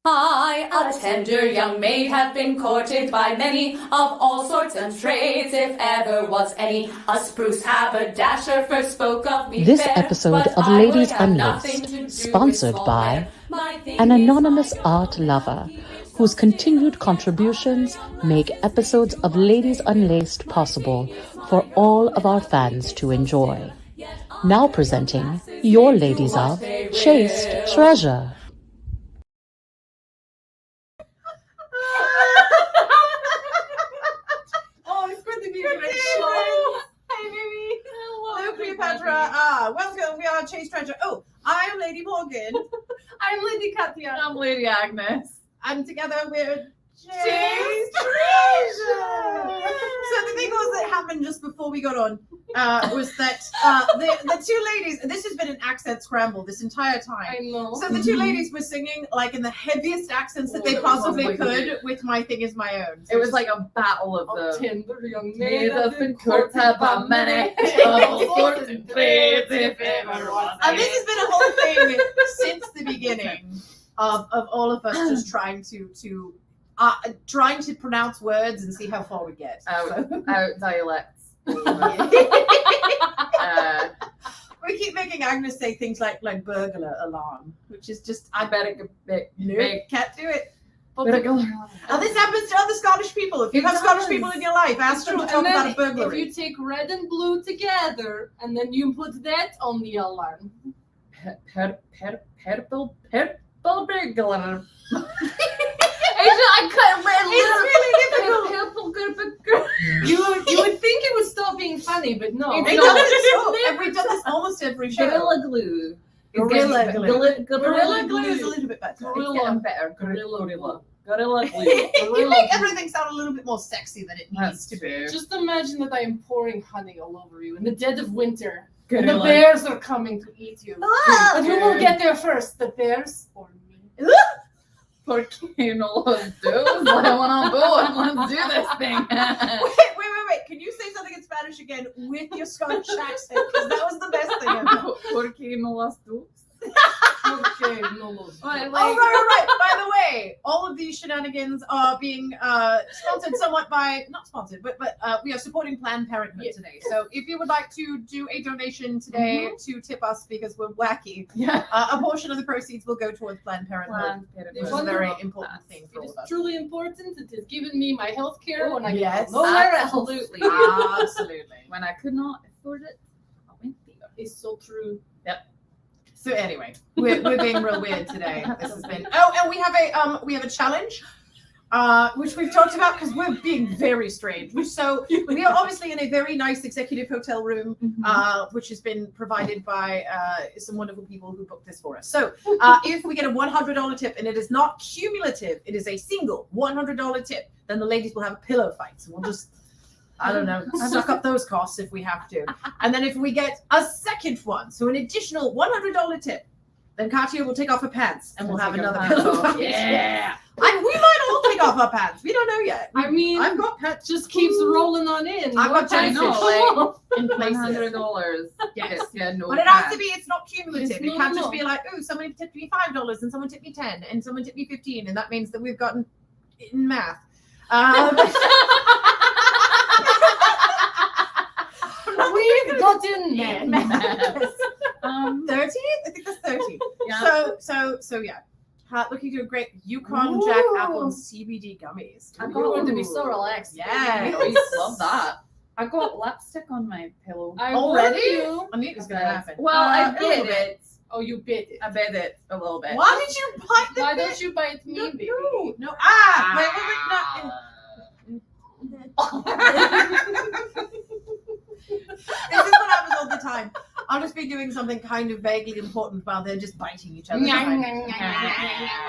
I, a tender young maid, have been courted by many of all sorts and trades, if ever was any. A spruce haberdasher first spoke of me This fair, episode but of I would Ladies have nothing to do Unlaced, with sponsored small by fare. My thing an is anonymous my art own, lover keep it so whose continued still, contributions yet all my make young episodes lasses of do what Ladies they will. Unlaced My possible thing is my for own, all of our keep fans it to so enjoy. still, yet all Now your young presenting lasses your may do ladies what of they Chaste will. Treasure. Oh, it's good to be a great show. Hey, baby. Hello, Cleopatra. Welcome. We are Chaste Treasure. Oh, I'm Lady Morgan. I'm Lady Caviar. I'm Lady Agnes. And together we're Chaste Treasure. So the thing was that happened just before we got on was that the two ladies, this has been an accent scramble this entire time. I know. So the two ladies were singing like in the heaviest accents that they Oh, that was possibly lovely. could with My Thing Is My Own. So It was like a battle of the Tender young maid maid has been courted by many of all sorts and trades, if ever was And this any. has been a whole thing since the beginning of all of us just trying to pronounce words and see how far we get. Out dialects. We keep making Agnes say things like burglar alarm, which is just I better get big. can't do it. Burglar. And this happens to other Scottish people. If you It have Scottish does. people in your life, ask them to talk about a If burglary. you take red and blue together and then you put that on the alarm. Purple burglar. I couldn't It's really difficult. You would think it would stop being funny, but no. We've No. done it so, and we've done this almost every show. Gorilla glue. Gorilla glue. Gorilla Gorilla glue. glue is a little bit better. It's getting better. Gorilla Gorilla glue. You make everything sound a little bit more sexy than it needs to be. true. Just imagine that I am pouring honey all over you in the dead of winter. And the Gorilla. bears are coming to eat you. Ah! And who will get there first, the bears or me? Porque no los dos. I want on board. Let's do this thing. Wait. Can you say something in Spanish again with your Scottish accent? Because that was the best thing ever. Porque no las dos. Okay, no, no. Right. By the way, all of these shenanigans are being sponsored somewhat by, not sponsored, but we are supporting Planned Parenthood today. So if you would like to do a donation today to tip us because we're wacky, Yeah. a portion of the proceeds will go towards Planned Parenthood. Which is a very important thing for It all is of us. truly important. It has given me my health care when I Yes, can go nowhere else. Absolutely. Absolutely. When I could not afford it, I went there. It's so true. So anyway, we're being real weird today. This has been. Oh, and we have a challenge, which we've talked about because we're being very strange. So we are obviously in a very nice executive hotel room, which has been provided by some wonderful people who booked this for us. So if we get a $100 tip and it is not cumulative, it is a single $100 tip, then the ladies will have a pillow fight. So we'll just, I don't know, suck up those costs if we have to. And then if we get a second one, so an additional $100 tip, then Katya will take off her pants and we'll have Take her another pants pillow off. fight. Yeah. And we might all take off our pants. We don't know yet. I mean, I've got pants just keeps rolling on in. I've got What kind jellyfish. of- in places. $100. Yes. Yeah, no. But it has to be, it's not cumulative. It's It can't no. just be like, ooh, somebody tipped me $5 and someone tipped me 10 and someone tipped me 15. And that means that we've gotten in math. We've gotten Yeah. men. 30? I think that's 30. Yeah. So yeah. Looking to a great Yukon Jack Ooh. Apple and CBD gummies. I'm going to be so relaxed. Yeah. I love that. I got lipstick on my pillow. I Already? you. I knew it was going to happen. Well, I a little bit bit. it. Oh, you bit it. I bit it a little bit. Why did you bite the Why bit? don't you bite me, baby? No. This is what happens all the time. I'll just be doing something kind of vaguely important while they're just biting each other. behind me.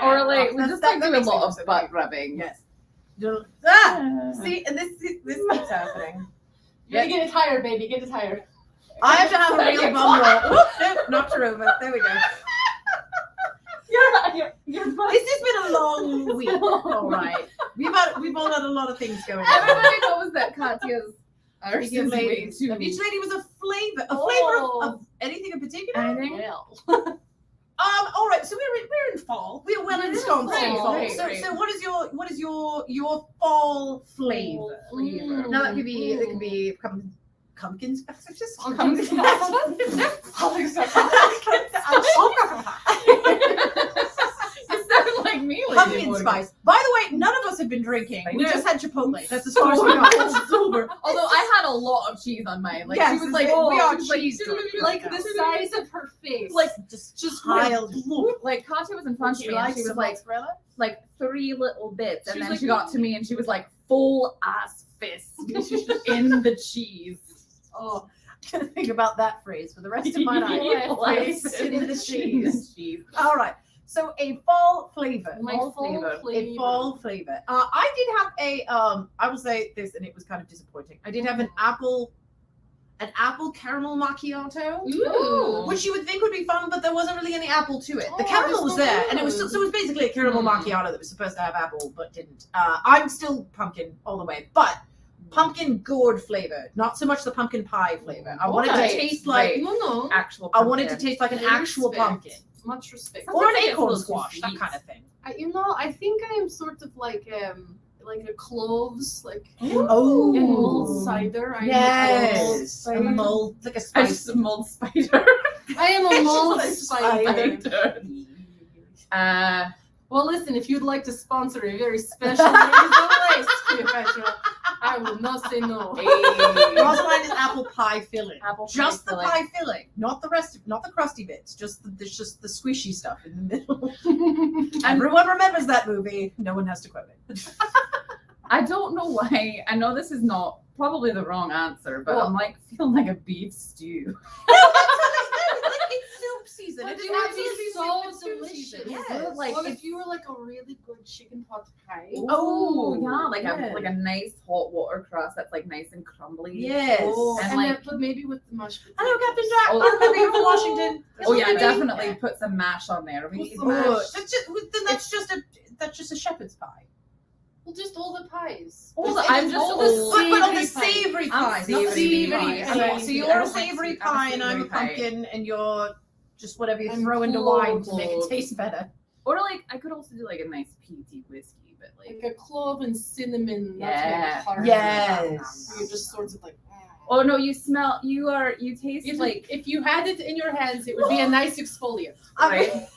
Or like, we That's- just that like do a makes lot sense. of butt rubbing. Yes. See, and this keeps happening. You gotta get it higher, baby. Get it higher. I have to have a real bum roll. Whoop, nope, knocked her over. There we go. Your butt. This has been a long week. All right. We've all had a lot of things going on. Everybody knows that Katya's arse Speaking is of way ladies, too. each lady was a flavor Oh. of anything in particular. Anything? Well. All right. So we're in fall. We're well ensconced in fall. Right, So right. so what is your fall flavor? Flavor. Now that could be pumpkin spice. Just Pumpkin You sound like me. Lady pumpkin Morgan. spice. By the way, none of us have been drinking. I We know. just had Chipotle. That's as far as we got. Sober. Although I had a lot of cheese on mine. Like Yes, she was like, we are she was like, cheese drunk. Like the size of her face. like Just piled. like Katya was in front of me and she was some like mozzarella? 3 little bits, and She was then like, she got to me and she was like full ass fist in the cheese. Oh, I'm gonna think about that phrase for the rest of my life. Full ass Face fist in the cheese. cheese. All right. So a fall flavor. My fall full flavor. flavor. A fall flavor. I did have a I will say this, and it was kind of disappointing. I did have an apple caramel macchiato, Ooh. which you would think would be fun, but there wasn't really any apple to it. The Oh, caramel was that's so there, and it was good. so it was basically a caramel macchiato that was supposed to have apple, but didn't. I'm still pumpkin all the way, but pumpkin gourd flavor, not so much the pumpkin pie flavor. I want it to Right, taste like right. No. Actual I want it to pumpkin. taste like an Respect. actual pumpkin Much respect. or an Sometimes it's a acorn little too squash, that sweet. kind of thing. I think I am sort of like a cloves, like Oh, in mulled cider. I am a yes, mulled a cider. mold like a I spice. just a mulled spider. I am a mulled Like cider. Well, listen, if you'd like to sponsor a very special Unlaced confessional, I will not say no. Rosaline is apple pie filling. Apple pie Just the filling. pie filling, not the rest of, not the crusty bits. Just the squishy stuff in the middle. Everyone remembers that movie. No one has to quote it. I don't know why. I know this is not probably the wrong answer, but Well- I'm like feeling like a beef stew. It's soup season. But It is it would absolutely be soup so and stew delicious. season. Yes. Yes. Like, Well, if- if you were like a really good chicken pot pie. Oh, yeah, like yeah. a nice hot water crust that's like nice and crumbly. Yes. Oh, And and like- then, but maybe with the mashed potatoes. Hello, Captain Jack. Oh, Welcome from Washington. Oh yeah, Maybe. definitely put some mash on there. We Put need some mash. Oh, that's just a shepherd's pie. Well, just all the pies. All the- Just- I'm it's just all old. But on the savory pies. savory I'm pies, not the savory savory pies. pies. Okay, So so you're I'm a a savory savory pie and I'm a savory pie. pumpkin and you're just whatever you I'm throw into full wine of to make it cloves. taste better. Or like I could also do like a nice peaty whiskey, but Like like a clove and cinnamon. Yeah. Nutmeg Yes. You're just sort of like. oh no, you taste If, like if you had it in your hands, it would be a nice exfoliant. right.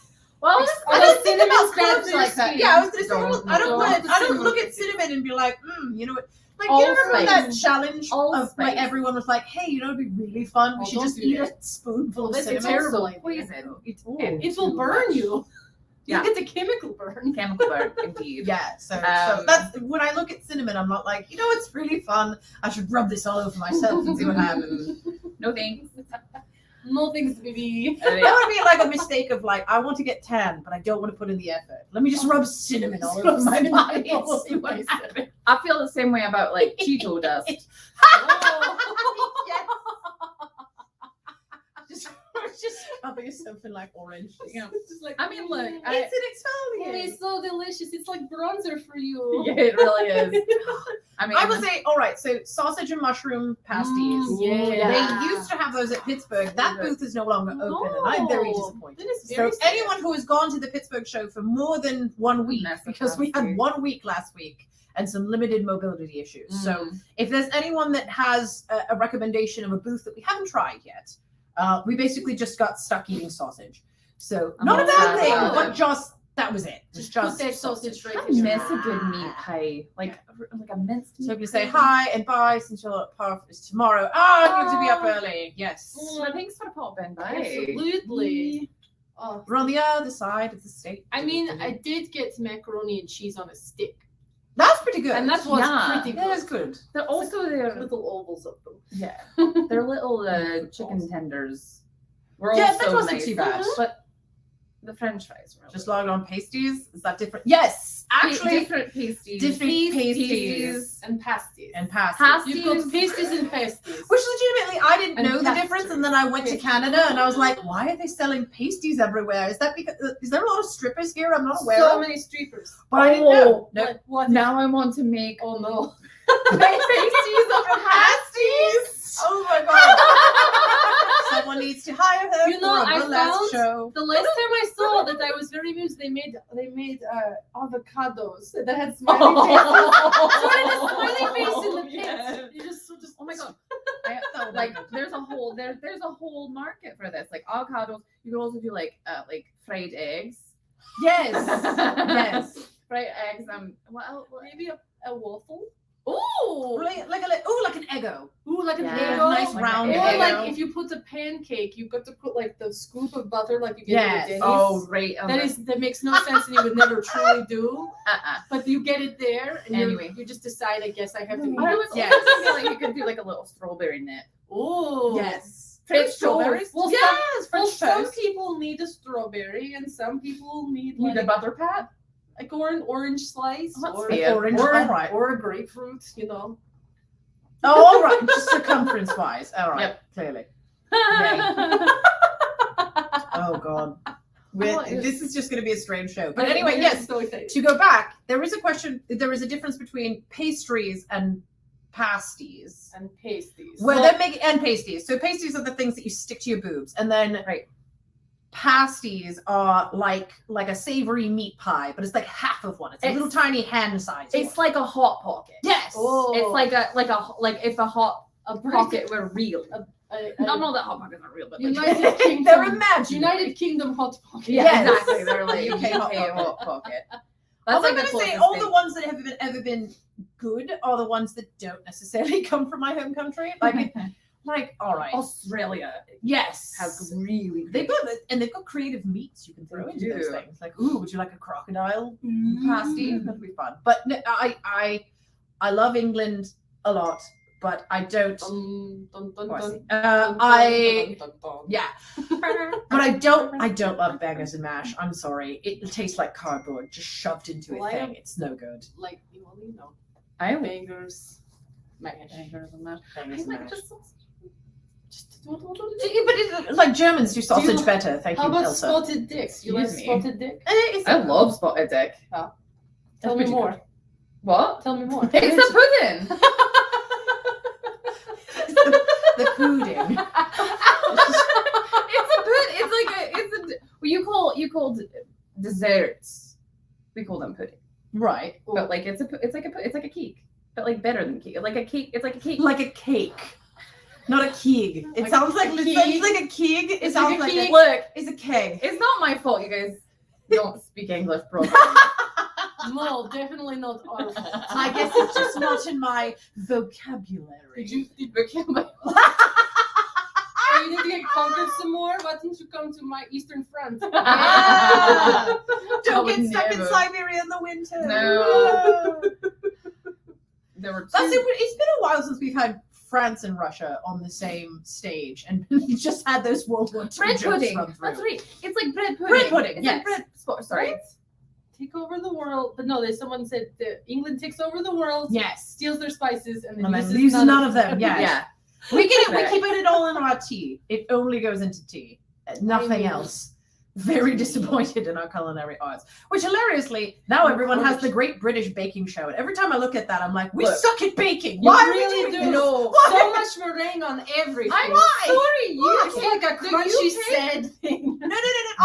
Well, I don't think about cinnamon cloves like that. scratch Yeah, I was gonna say Don't- I don't don't look at cinnamon. cinnamon and be like, you know what? Like All you remember that spice. challenge All of like spice. everyone was like, hey, you know it'd be really fun. We Oh, should don't just do eat that. a spoonful Well, of that's a cinnamon. terrible idea. poison. Ooh. It will burn you. Yeah. You get the chemical burn. Chemical burn, indeed. Yeah, so Um, that's when I look at cinnamon, I'm not like, you know, it's really fun. I should rub this all over myself and see what happens. No thanks. No thanks, baby. That would be like a mistake of like, I want to get tan, but I don't want to put in the effort. Let me just rub cinnamon all over my body and see what happens. I feel the same way about like Cheeto dust. Yes. Just rubbing something like orange. Yeah. It's just like, I mean, look, It's an oh, exfoliant. it's so delicious. It's like bronzer for you. Yeah, it really is. I mean, I would say, all right, so sausage and mushroom pasties. Yeah. They used to have those at Pittsburgh. That booth is no longer open, and I'm very disappointed. That is So very sad. anyone who has gone to the Pittsburgh show for more than 1 week, Mess with because we had pasties. 1 week last week and some limited mobility issues. So Mm. if there's anyone that has a recommendation of a booth that we haven't tried yet, we basically just got stuck eating sausage. So I'm not a all bad sad thing, about but it. just that was it. Just Just put that sausage right I in your miss mouth. a good meat pie, like a minced meat. So if you say pie. hi and bye since your path is tomorrow. I need to be up early. Yes. Well, thanks for popping by. Absolutely. Oh, We're on the other side of the state. I mean, I did get macaroni and cheese on a stick, That's pretty good. and that was Yeah. pretty good. yeah, that's good. They're also their Little ovals of them. yeah, they're little chicken tenders. Were Yeah, also that wasn't nice, too bad. But the French fries were Just log on pasties. Is that different? Yes, actually, different pasties. different pasties pasties. And pasties. and pasties. Pasties. You've got pasties and pasties. Which legitimately, I didn't And know the pastry. difference, and then I went to Canada, and I was like, "Why are they selling pasties everywhere? Is that because is there a lot of strippers here? I'm not aware So of." many strippers. But I didn't know. No. What? Now I want to make Oh no. pasties of pasties. Oh my god! Someone needs to hire her You know, for a I burlesque found show. the last time I saw that I was very amused. They made avocados that had smiley faces. So it had a smiley face in the pit. Yes. You just Oh my god! Oh, Like there's a whole market for this. Like avocados. You can also do like fried eggs. yes, yes. Fried eggs. What else? maybe a waffle. Ooh. Like an Eggo. Ooh, like an Yeah, Eggo. nice round Or Eggo. like if you put a pancake, you've got to put like the scoop of butter like you get Yes. at Denny's. Oh, right. That makes no sense and you would never truly do. But you get it there and Anyway. you just decide, I guess I have to eat I it. was Yes. also thinking like you could do like a little strawberry knit. Oh. Yes. French strawberries. toast. Well, Yes, French some toast. people need a strawberry and some people need Need a like, butter pat. or an orange slice Oh, that's or, fair. Orange. or, All right. or a grapefruit, you know. Oh, all right. Just circumference wise. All right. Yep. Clearly. Yeah. Oh God. This is just going to be a strange show. But Okay, anyway, we're yes. so excited. To go back, there is a question. There is a difference between pastries and pasties. And pasties. Well, they're making and pasties. So pasties are the things that you stick to your boobs, and then Right. pasties are like a savory meat pie, but it's like half of one. It's a little tiny hand size. It's like a hot pocket. yes. Oh. It's like if a hot a pocket were real. a Not that hot pockets are real, but like, United Kingdom. They're imaginary. United Kingdom hot pocket. yeah, Yes. exactly. They're like UK UK, hot pocket. hot pocket. That's I'm like going the to say closest all thing. the ones that have ever been good are the ones that don't necessarily come from my home country. Like all right, Australia yes, has really they've got creative meats you can throw They into those do. things. Like, ooh, would you like a crocodile Mm. pasty? That'd be fun. But no, I love England a lot, but I don't. Dun, dun, dun, Oh, I dun, see. dun, I dun, dun, dun. yeah, but I don't love bangers and mash. I'm sorry, it tastes like cardboard just shoved into a Well, I thing. am- It's no good. Like, you know, I bangers, mash. bangers and mash. Bangers and mash. Just But it's like Germans do sausage better. Thank How you, about Elsa. spotted dicks? You like Excuse me. spotted dick? I love spotted dick. Tell me pretty more. good. What? Tell me more. It's a pudding. The pudding. It's a pudding. You call desserts. We call them pudding. Right. But like it's like a cake. But like better than cake. Like a cake. It's like a cake. Like a cake. Not a keg. It sounds like a keg. It sounds like a Look, it's a keg. it's not my fault you guys don't speak English properly. No, definitely not our fault. I guess it's just not in my vocabulary. Did you need to get conquered some more? Why don't you come to my eastern front? Ah! I Don't would get stuck in never. Siberia in the winter. No. There were That's two. it. It's been a while since we've had France and Russia on the same stage, and we just had those World War II Bread jokes pudding. run through. That's right. It's like bread pudding. Bread pudding, It's yes. like bread. Sorry. Take over the world. But no, there's someone said that England takes over the world, Yes. steals their spices, and And then uses leaves none of them. Yeah. Yeah. We get it. We Right. keep it all in our tea. It only goes into tea. Nothing mean- else. Very disappointed in our culinary arts. Which hilariously, now everyone has the Great British Baking Show. And every time I look at that, I'm like, we Look, suck at baking. You Why are really we doing do. this? No. So much meringue on everything. Sorry, you. It's like a crunchy sad thing. No.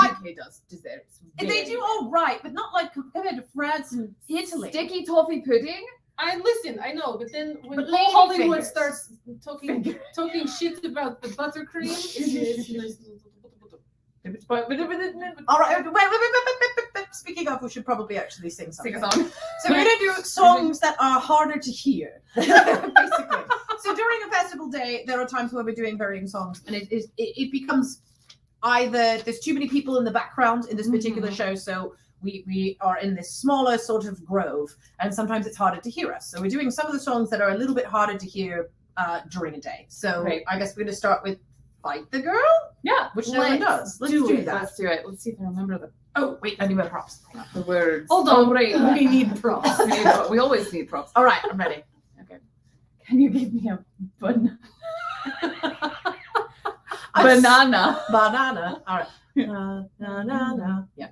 UK does desserts. They do all right, but not like compared to France and Italy. Sticky toffee pudding. I know, but then when But lady Hollywood fingers. starts talking shit about the buttercream, All right, wait. Speaking of, we should probably actually sing something. Sing a song. So we're gonna do songs that are harder to hear, basically. So during a festival day, there are times where we're doing varying songs, and it becomes either there's too many people in the background in this particular show, so we are in this smaller sort of grove, and sometimes it's harder to hear us. So we're doing some of the songs that are a little bit harder to hear during a day. So Right. I guess we're gonna start with "Fight the Girl," Yeah. which no one does. Let's do that. Let's do it. Let's see if I remember Oh wait, I need my props. the words. Hold on. Oh, right. we need props. We always need props. All right, I'm ready. Can you give me a banana? I'm Banana. Banana. All right. Banana. Yeah.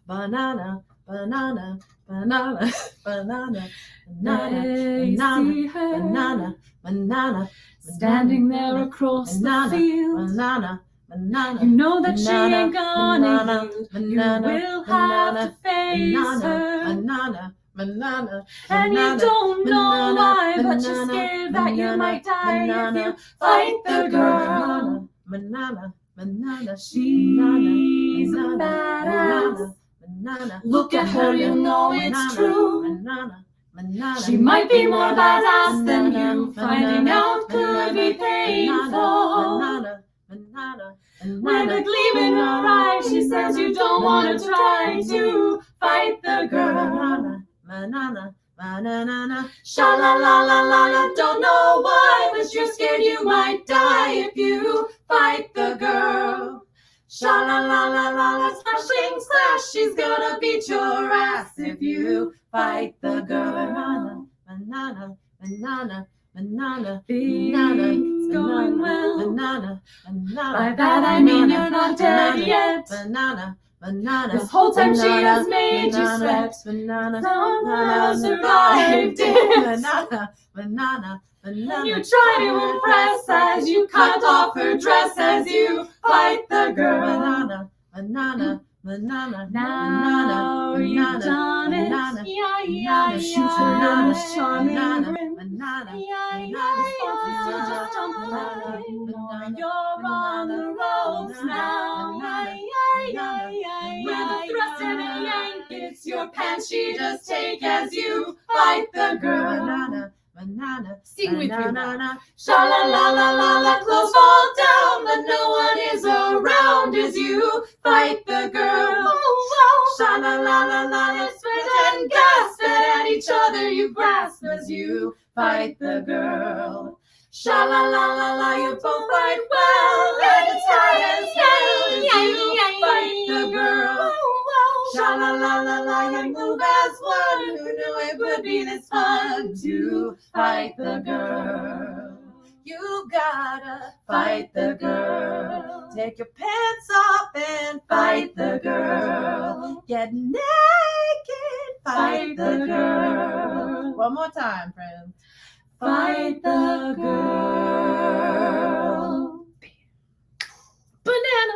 Banana. Banana. Banana. Banana. Banana. Banana. Banana. Standing there across the Banana. field. Banana. banana. You know that she Banana, ain't gonna banana, yield. banana, You will have to face her. banana, banana, And you banana, don't know banana, why, but you're banana, scared that you banana, might die if banana, you fight the girl. banana, banana, She's a banana, badass. banana. Look at her, you know it's true. Banana, banana. She might be more badass than you. Finding out could be painful. Banana, banana, With a gleam in her eye, she says you don't want to try to fight the girl. banana, banana, banana. Sha la la la la la, don't know why, but you're scared you might die if you fight the girl. Sha la la la la la, slashing slash, she's gonna beat your ass if you fight the girl. Banana, banana, banana, Things going well. banana, banana. By that I mean you're not dead yet. Banana, banana. This whole time she has made you sweat. Banana, Somehow survived it. Banana, banana, banana. You try to impress as you cut off her dress as you fight the girl. Banana, banana, banana. Now you've done it. Yeah, yeah, yeah. Charming grin. Banana, Yeah, yeah, yeah. Just jump the line. You're on the ropes now. Yeah, yeah, yeah, yeah. With a thrust and a yank, it's your pants she just take as you fight the girl. banana, banana. Sing with me. Banana. Sha la la la la la, clothes fall down, but no one is around as you fight the girl. Sha la la la la la, spit and gasp at each other you grasp as you fight the girl. Sha la la la la, you both fight well, and it's hard as hell as you fight the girl. Sha la la la la, you move as one who knew it would be this fun to fight the girl. You gotta Fight the girl. take your pants off and Fight the girl. Get naked. Fight the girl. One more time, friends. Fight the girl. Banana.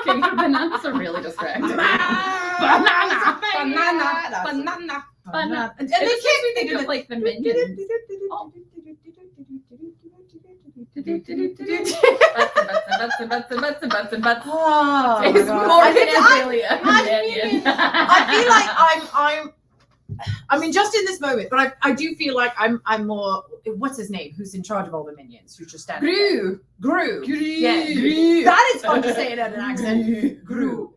Okay, your bananas are really distracting. Banana. Banana. Banana. And It they just makes me think of like the minions. Butts and butts. Oh, It's my God. Morgan I is really a I minion. feel like I mean, just in this moment, but I do feel like I'm more. What's his name? Who's in charge of all the minions? Who's just standing? Gru. Gru. Gru. Yeah. Gru. That is fun to say it at an accent. Gru.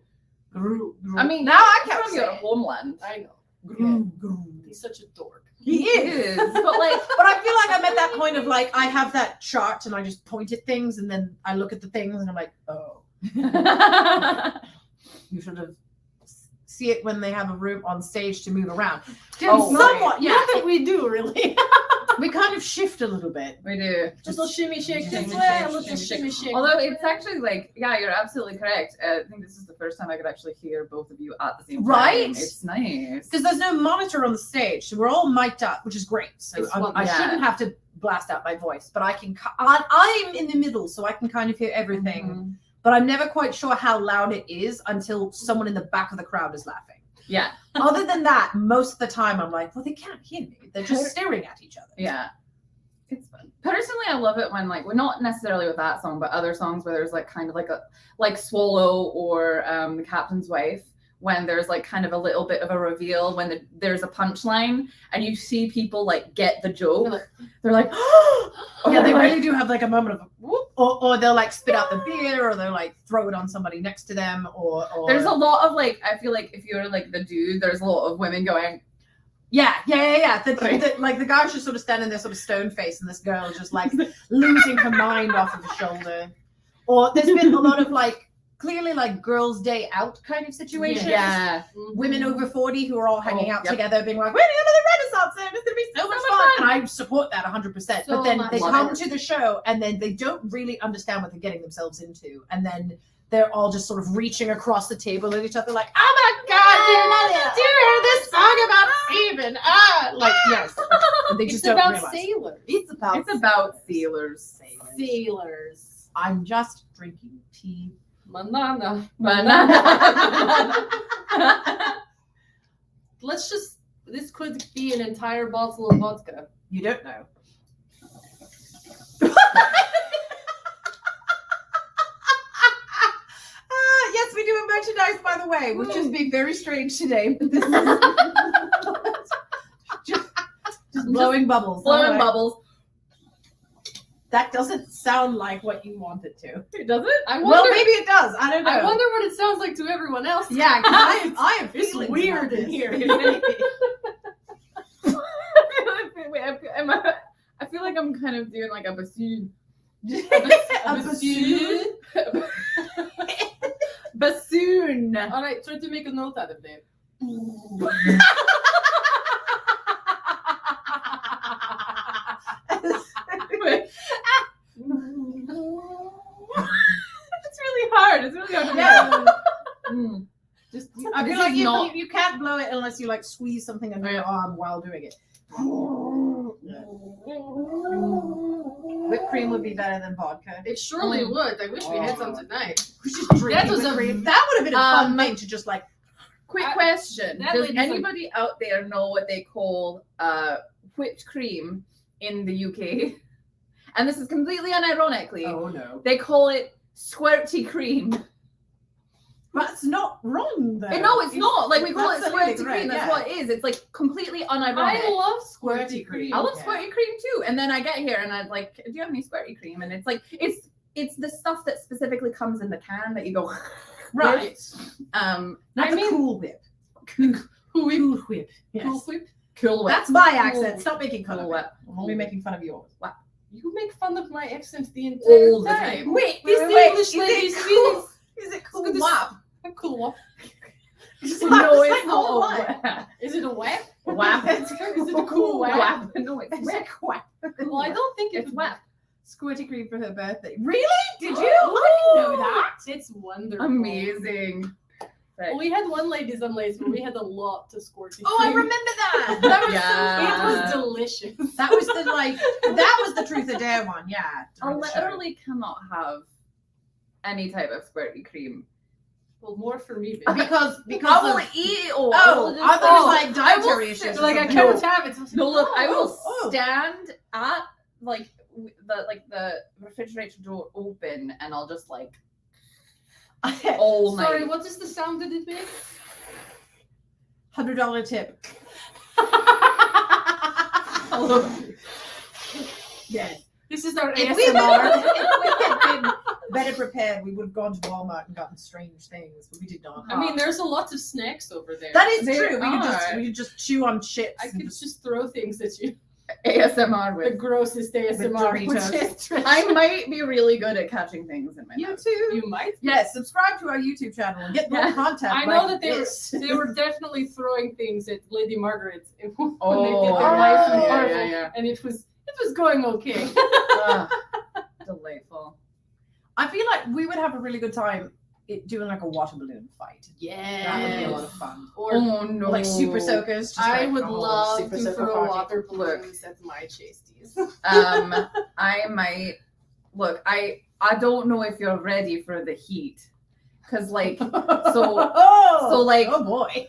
Gru. I mean, now I it's can't from say your it. homeland. I know. Gru. Gru. He's such a dork. He is. But like, But I feel like I'm at that point of like I have that chart and I just point at things and then I look at the things and I'm like, oh, you should have see it when they have a room on stage to move around. Oh, Somewhat, yeah. Not that we do, really. We kind of shift a little bit. we do. Just a little shimmy shake this Shimmy way, shake, a little shimmy shimmy shake. Although it's actually like, yeah, you're absolutely correct. I think this is the first time I could actually hear both of you at the same time. Right? It's nice. Because there's no monitor on the stage, so we're all mic'd up, which is great. So It's I yeah. shouldn't have to blast out my voice, but I can. I'm in the middle, so I can kind of hear everything. Mhm. But I'm never quite sure how loud it is until someone in the back of the crowd is laughing. Yeah. Other than that, most of the time I'm like, well, they can't hear me. They're just staring at each other. Yeah. It's fun. Personally, I love it when like, well, not necessarily with that song, but other songs where there's like kind of like a like Swallow or The Captain's Wife, when there's like kind of a little bit of a reveal when there's a punchline and you see people like get the joke. They're like, Yeah, they really do have like a moment of whoop, or they'll like spit out the beer, or they'll like throw it on somebody next to them, or There's a lot of like, I feel like if you're like the dude, there's a lot of women going, yeah. Like the guy's just sort of standing there, sort of stone faced, and this girl is just like losing her mind off of his shoulder. Or there's been a lot of like clearly like girls' day out kind of situations. yeah. Women over 40 who are all hanging out yep. together, being like, "We're going to the Renaissance Fair. It's going to be so much fun." And I support that 100%. So But then much they fun. come to the show and then they don't really understand what they're getting themselves into, and then they're all just sort of reaching across the table at each other, like, "Oh my God, do you hear this song about Stephen?" Like yes, and they just It's don't about realize. sailors. It's about It's about sailors. Sailors. I'm just drinking tea. Banana. Banana. This could be an entire bottle of vodka. You don't know. Yes, we do a merchandise, by the way. We're just being very strange today. But this is just blowing bubbles. Blowing Alright. bubbles. That doesn't sound like what you want it to. Does it? I wonder, Well, maybe it does. I don't know. I wonder what it sounds like to everyone else. Yeah, 'cause I am It's feeling weird about in this. here. I feel like I'm kind of doing like a bassoon. A bassoon? Bassoon. All right, try to make a note out of that. It's really hard. It's really hard to Yeah. Mm. Just, I This feel like is not- you can't blow it unless you like squeeze something under your arm while doing it. Whipped cream would be better than vodka. It surely would. I wish we had some tonight. We should drink That was whipped a- cream. That would have been a fun Um, thing to just like. Quick I- question. that Does lady's like- anybody out there know what they call whipped cream in the UK? And this is completely unironically. Oh no, They call it squirty cream. that's not wrong though. No, it's not. Like, we call it Absolutely squirty correct, cream. That's yeah. what it is. It's like completely unironic. I love Squirty squirty cream. cream. I love Yeah. squirty cream too. And then I get here and I'm like, do you have any squirty cream? And it's like, it's the stuff that specifically comes in the can that you go, Right. um, Not I the mean- Cool Whip. Cool Whip. Yes. Cool whip. cool whip. That's my Cool accent. Stop making fun Cool of it. whip. I'm only making fun of yours. You make fun of my accent the entire All the time. time. Wait, This English lady is really Is it Look cool? at this- Wap. cool. No, it's not a Wap. Is it a whap? whap. Is it a cool whap? Whap. No, it's It's whap. a whap. Well, I don't think It's whap. Squirty cream for her birthday. Really? Did you? I didn't know that. It's wonderful. Amazing. Well, we had one Ladies Unlaced where we had a lot to squirty Oh, I cream. remember that. That was Yeah. It was delicious. That was the that was the Truth or Dare one. Yeah. I during the show. literally cannot have any type of squirty cream. Well, more for me, baby. because I will of, eat it all. oh, I thought it was like I will dietary sit- issues. or like I something. can't have it. No, look, I will Oh. stand at like the refrigerator door open, and I'll just like all night. Sorry, what is the sound that it made? $100 tip. Yes. This is our If we ASMR. had been better prepared, we would have gone to Walmart and gotten strange things, but we did not. I mean, there's a lot of snacks over there. That is There true. are. We could just chew on chips. I and could just throw things at you. ASMR The with. grossest ASMR. Which Doritos. is trash. I might be really good at catching things in my You mouth. too. You might. Yes, subscribe to our YouTube channel and get more Yeah. content. I know like that they this. were definitely throwing things at Lady Margaret when they did Oh, their life in yeah, Marvel, yeah, yeah. and it was going okay. Ah, delightful. I feel like we would have a really good time doing like a water balloon fight. That would be a lot of fun. Or Oh no! Like super soakers. Just I like would a whole love super to soaker throw party. water balloons at my Chasties. I might look. I don't know if you're ready for the heat, because like so like- oh boy.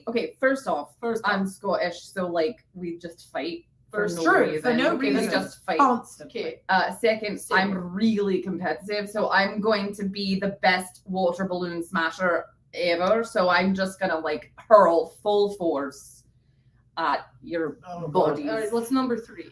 okay. First off, First, I'm Scottish, so like we just fight for It's no true, reason. for no Okay, we reason. just fight. Constantly. okay. Second, Same. I'm really competitive, so I'm going to be the best water balloon smasher ever. So I'm just gonna like hurl full force at your Oh, bodies, All right, what's number 3?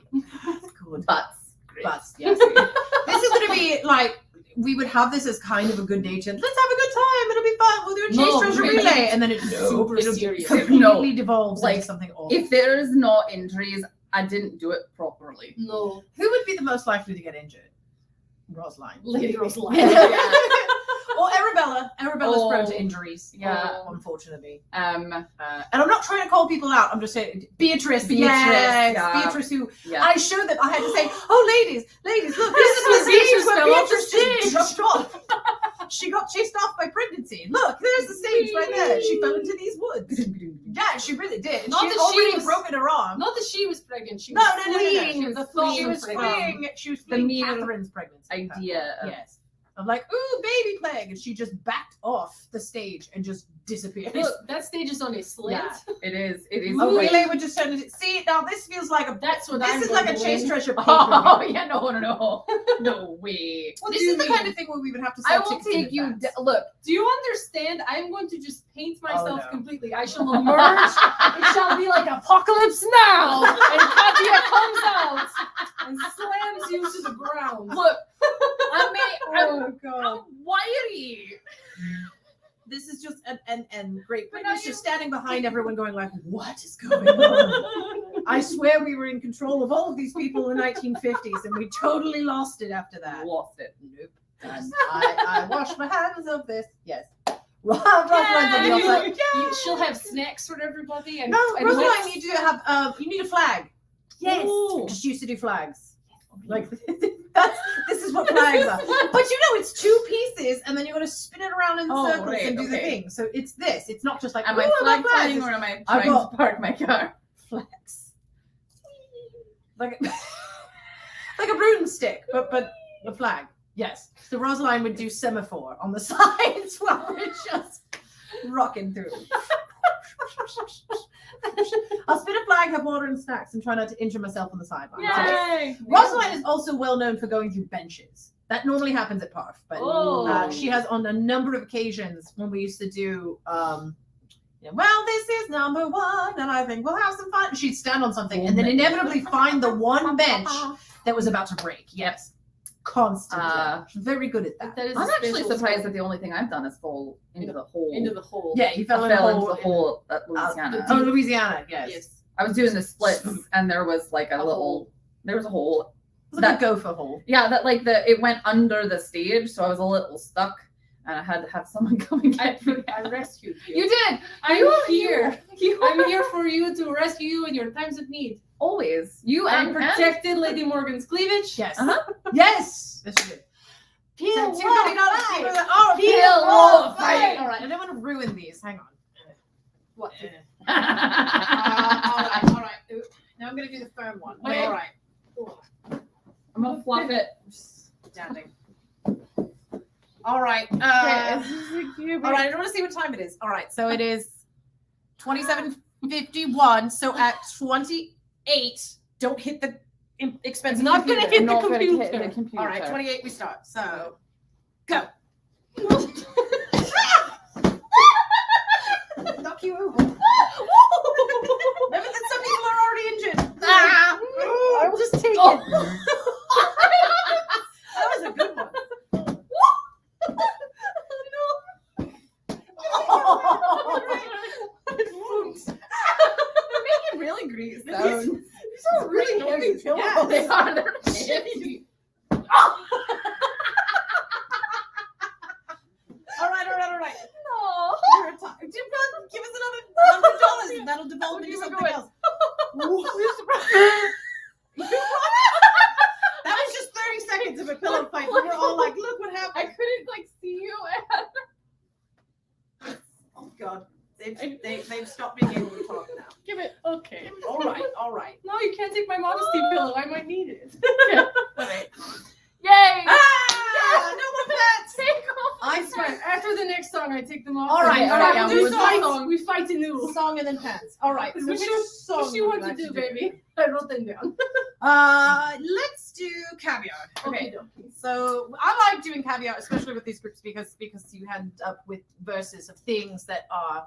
Good. butts. Bust, yes. This is going to be like, we would have this as kind of a good day to, let's have a good time, it'll be fun, we'll do a No, Chase Treasure really. Relay, and then it's Super it'll serious. completely devolves Like, into something awful. If there's not injuries, I didn't do it properly. No, Who would be the most likely to get injured? Rosaline. Lady Rosaline. Yeah. Or Arabella. Arabella's prone to Oh. injuries. Yeah. Unfortunately. Um. And I'm not trying to call people out. I'm just saying, Beatrice. Beatrice, Yes, yeah. Beatrice, who Yeah. I showed them. I had to say, "Oh, ladies, look, this is Where the stage Beatrice where fell off the Beatrice just stage." jumped off. She got chased off by pregnancy. Look, there's the stage right there. She fell into these woods. Yeah, she really did. Not She that she already was- broken her arm. Not that she was pregnant. She No, was no. fleeing the thought She of was pregnancy. fleeing mere Catherine's pregnancy. idea of Yes. I'm like, ooh, baby plague, and she just backed off the stage and just disappeared. Look, that stage is on a slant. Yeah. it is. It is. Oh, great. really? We're just trying to see now. This feels like a. That's what This I'm is like a going Chase with. Treasure paper. Oh yeah, no, no way. What This do you is the mean? kind of thing where we would have to. I sell will tickets in take you. advance. Look, Do you understand? I'm going to just paint myself no. completely. I shall emerge. It shall be like Apocalypse Now, and Caviar comes out and slams you to the ground. look. I'm God. wiry. This is just and Great But Britain now is you- just standing behind everyone, going like, "What is going on?" I swear we were in control of all of these people in the 1950s, and we totally lost it after that. Lost it. Nope. And I wash my hands of this. Yes. Round And the outside. she'll have snacks for everybody. And, No, and Rosaline, let's- you need to have you need a flag. Yes. Just used to do flags. Like this is what flags are. But you know, it's 2 pieces, and then you're gonna spin it around in Oh, circles right, and do the okay. thing. So it's this. It's not just like Am I "Ooh, flag flags." flying It's or am I I've trying got- to park my car? flags. Like like a broomstick, but a flag. Yes. So Rosaline would do semaphore on the sides while we're just rocking through. I'll spin a flag, have water and snacks, and try not to injure myself on the sidelines. Yay! Rosaline is also well known for going through benches. That normally happens at Parf, but Oh. she has on a number of occasions when we used to do, well, this is number 1, and I think we'll have some fun. She'd stand on something and then inevitably find the one bench that was about to break. Yes. Constantly. She's very good at that. That is a I'm actually special surprised skill. that the only thing I've done is fall into the hole. Into the hole. Yeah, you I fell in fell a into hole. the hole at Louisiana. Oh, Louisiana, yes. Yes. I was doing the splits, and there was like a little. hole. There was a hole. It's like a gopher hole. Yeah, that like it went under the stage, so I was a little stuck, and I had to have someone come and get me. I rescued you. You did. I'm here. You I'm here for you to rescue you in your times of need. always. You I and protected Lady Morgan's cleavage. Yes. Uh-huh. Yes. Yes, you did. Peel So, off. $250. Oh, Peel peel off. off. Right. All right. I don't want to ruin these. Hang on. What? All right. All right. Now I'm going to do the firm one. Wait. All right. I'm gonna fluff it. Standing. All right. All right. I don't want to see what time it is. All right. So it is 27:51. So at 28, don't hit the expensive Not gonna computer. hit the Not gonna hit computer. the computer. All right. 28. We start. So go. Knock you over. Remember that some people are already injured. I will just take it. That was a good one. Making really great These sounds. are really heavy pillows. Yeah, they are. They're heavy. All right. No. You're a top. Give us another $100 and that'll devolve into keep it something going. else. That was just 30 seconds of a pillow fight. We were all like, look what I happened. couldn't like see you. Oh God. They've stopped being able to talk now. Give it. Okay. All right. No, you can't take my modesty pillow. I might need it. Yay! Ah! No more pets! Take off. I It's fine. swear. After the next song, I take them off. All right, all right, yeah, we we'll do do fight. song. We fight anew. Song and then pants. All right. So Which which you- song What do you would want to like do, baby? I wrote them down. Let's do Caviar. Okay. Okey-dokey. So I like doing Caviar, especially with these groups, because you end up with verses of things that are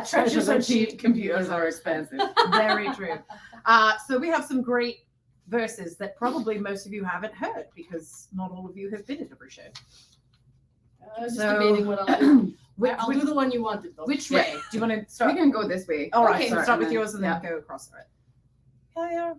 Treasures are cheap, computers are expensive. very true. So we have some great verses that probably most of you haven't heard because not all of you have been at every show. Just So- debating what I'll do. Which, I'll do the one you wanted, though. which Yeah. way? Do you want to We start? can go this way. All right, Okay, so start with and yours and then yeah. go across. All right. Caviar.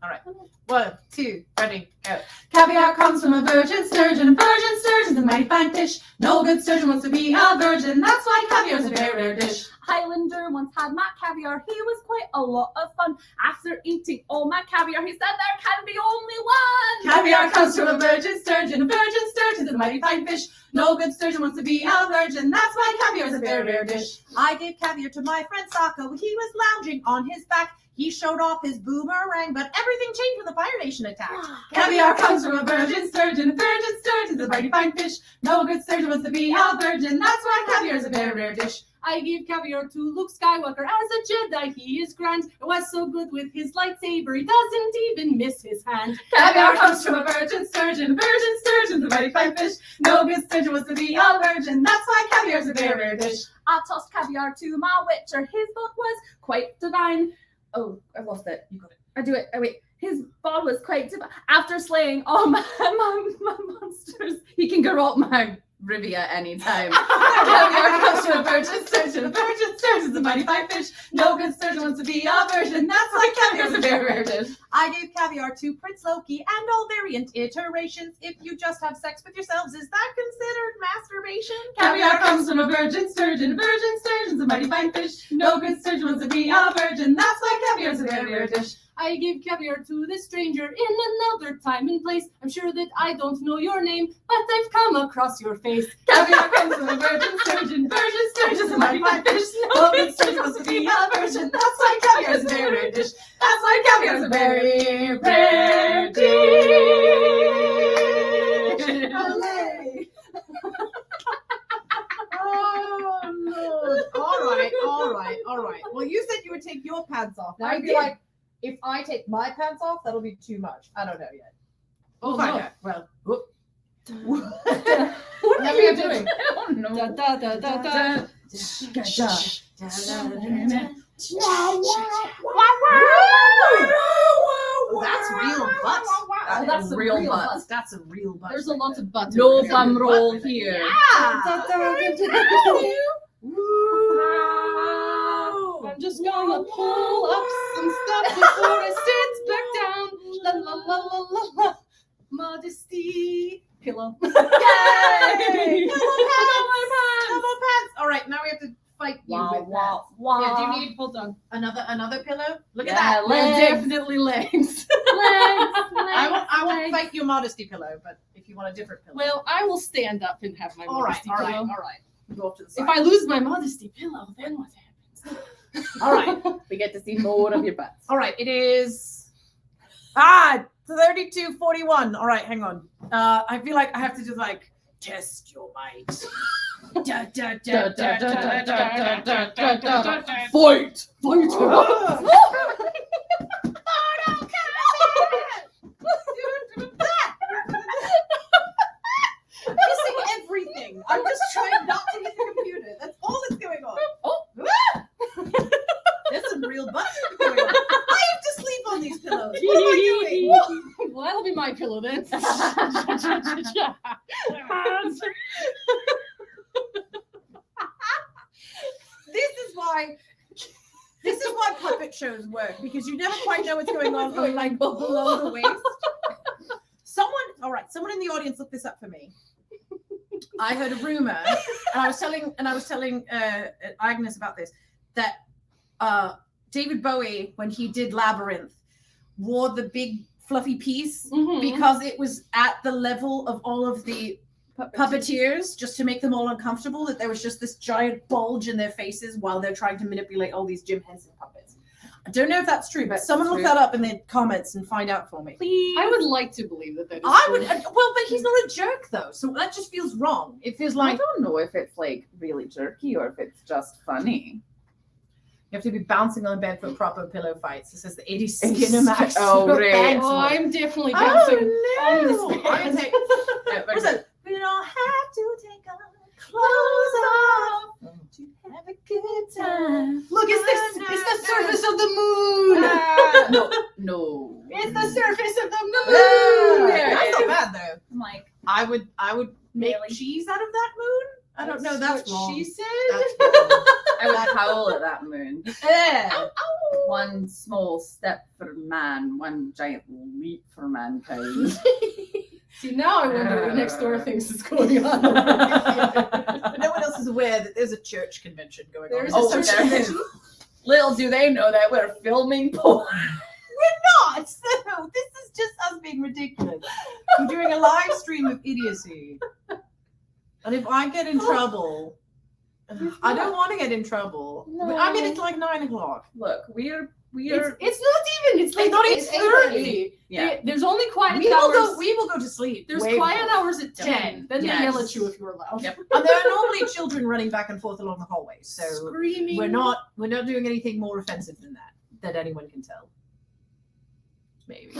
All right. 1, 2, ready, go. Caviar comes from a virgin sturgeon. A virgin sturgeon's a mighty fine fish. No good sturgeon wants to be a virgin. That's why caviar's a very rare dish. Highlander once had my caviar. He was quite a lot of fun. After eating all my caviar, he said there can be only one. Caviar comes from a virgin sturgeon. A virgin sturgeon's a a mighty fine fish. No good sturgeon wants to be a virgin. That's why caviar's a very rare dish. I gave caviar to my friend Sokka. He was lounging on his back. He showed off his boomerang, but everything changed when the Fire Nation attacked. Caviar comes from a virgin sturgeon. A virgin sturgeon's a mighty fine fish. No good sturgeon wants to be a virgin. That's why caviar's a very rare dish. I gave caviar to Luke Skywalker. As a Jedi, he is grand. It was so good with his lightsaber, he doesn't even miss his hand. Caviar comes from a virgin sturgeon. A virgin sturgeon's a mighty fine fish. No good sturgeon wants to be a virgin. That's why caviar's a very rare dish. I tossed caviar to my witcher. His bod was quite divine. Oh, I lost it. You got it. I do it. Oh, wait. His bod was quite divine. After slaying all my monsters, he can garrot my Rivia anytime. Caviar comes from a virgin sturgeon. A virgin sturgeon's a mighty fine fish. No good sturgeon wants to be a virgin. That's why caviar's a very rare dish. I gave caviar to Prince Loki and all variant iterations. If you just have sex with yourselves, is that considered masturbation? Caviar comes from a virgin sturgeon. A virgin sturgeon's a mighty fine fish. No good sturgeon wants to be a virgin. That's why caviar's a very rare dish. I gave caviar to this stranger in another time and place. I'm sure that I don't know your name, but I've come across your face. Caviar comes from a virgin sturgeon. Virgin sturgeon's a mighty fine fish. No good sturgeon wants to be a virgin. That's why caviar's a very rare dish. That's why caviar's a very rare dish. Olé. Oh, Lord. All right. Well, you said you would take your pants off. I I'd be did. like, if I take my pants off, that'll be too much. I don't know yet. Oh, Find no. out. Well, What are you doing? I don't know. Da, da, da, da, da. That's real butt. That's real butt. That's a real butt. There's a lot of butter. No thumb roll here. I'm just gonna pull up some stuff before I sit back down. La la la la la la. Modesty. Pillow. Yay! Pillow pants. All right, now we have to fight you with that. Yeah, do you need, hold on. Another pillow? Look at Yeah, that. legs. Definitely legs. I won't fight your modesty pillow, but if you want a different pillow. Well, I will stand up and have my all right. modesty pillow. Go off to the side. If I lose my modesty pillow, then what happens? All right. We get to see more of your butts. All right, it is 32:41. All right, hang on. I feel like I have to just like test your might. Da, da, da, da, da, da, da, da, da, da, da. Fight! I'm missing everything. I'm just trying not to hit the computer. That's all that's going on. Oh, there's some real buttons going on. I have to sleep on these pillows. What am I doing? Well, that'll be my pillow then. This is why puppet shows work, because you never quite know what's going on like below the waist. Someone in the audience looked this up for me. I heard a rumor, and I was telling Agnes about this, that David Bowie, when he did Labyrinth, wore the big fluffy piece because it was at the level of all of the puppeteers, just to make them all uncomfortable, that there was just this giant bulge in their faces while they're trying to manipulate all these Jim Henson puppets. I don't know if that's true, but someone look that up in the comments and find out for me. Please. I would like to believe that is I true. would, well, but he's not a jerk though, so that just feels wrong. It feels I like don't know if it's like really jerky or if it's just funny. you have to be bouncing on the bed for proper pillow fights. This is the 80s Skinemax. Oh, great. Oh, I'm definitely bouncing on this no! bed. I'm gonna take. What's that? We don't have to take our clothes off to have a good time. Look, it's the surface of the moon. No. It's the surface of the moon. That's not bad though. I'm like, I would make Really? cheese out of that moon. I don't know. That's what wrong. she said. That's wrong. I would howl at that moon. Yeah. One small step for man, one giant leap for mankind. See, now I wonder what next door thinks is going on. No one else is aware that there's a church convention going There's on. a church there convention. is. Little do they know that we're filming porn. We're not. So this is just us being ridiculous. We're doing a live stream of idiocy. And if I get in trouble, I don't want to get in trouble. No. I mean, it's like 9:00. Look, we're It's not even. It's like not even 8:30. Yeah. There's only quiet We hours. will go to sleep. There's way quiet before. hours at 10. Then they Yes. yell at you if you're loud. Yep. And there are normally children running back and forth along the hallways, so Screaming. we're not doing anything more offensive than that anyone can tell. Maybe.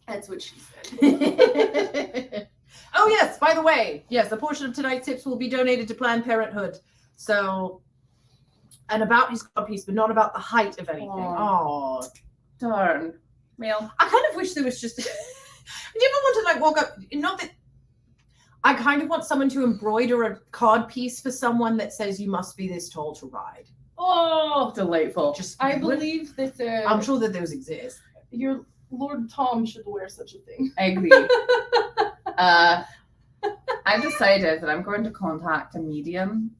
That's what she said. Oh yes, by the way, yes, a portion of tonight's tips will be donated to Planned Parenthood. So, and about his codpiece, but not about the height of anything. Oh, darn. Well, I kind of wish there was just. Do you ever want to like walk up? Not that. I kind of want someone to embroider a cod piece for someone that says you must be this tall to ride. Oh, delightful. Just I believe that I'm sure that those exist. your Lord Tom should wear such a thing. I agree. I've decided that I'm going to contact a medium.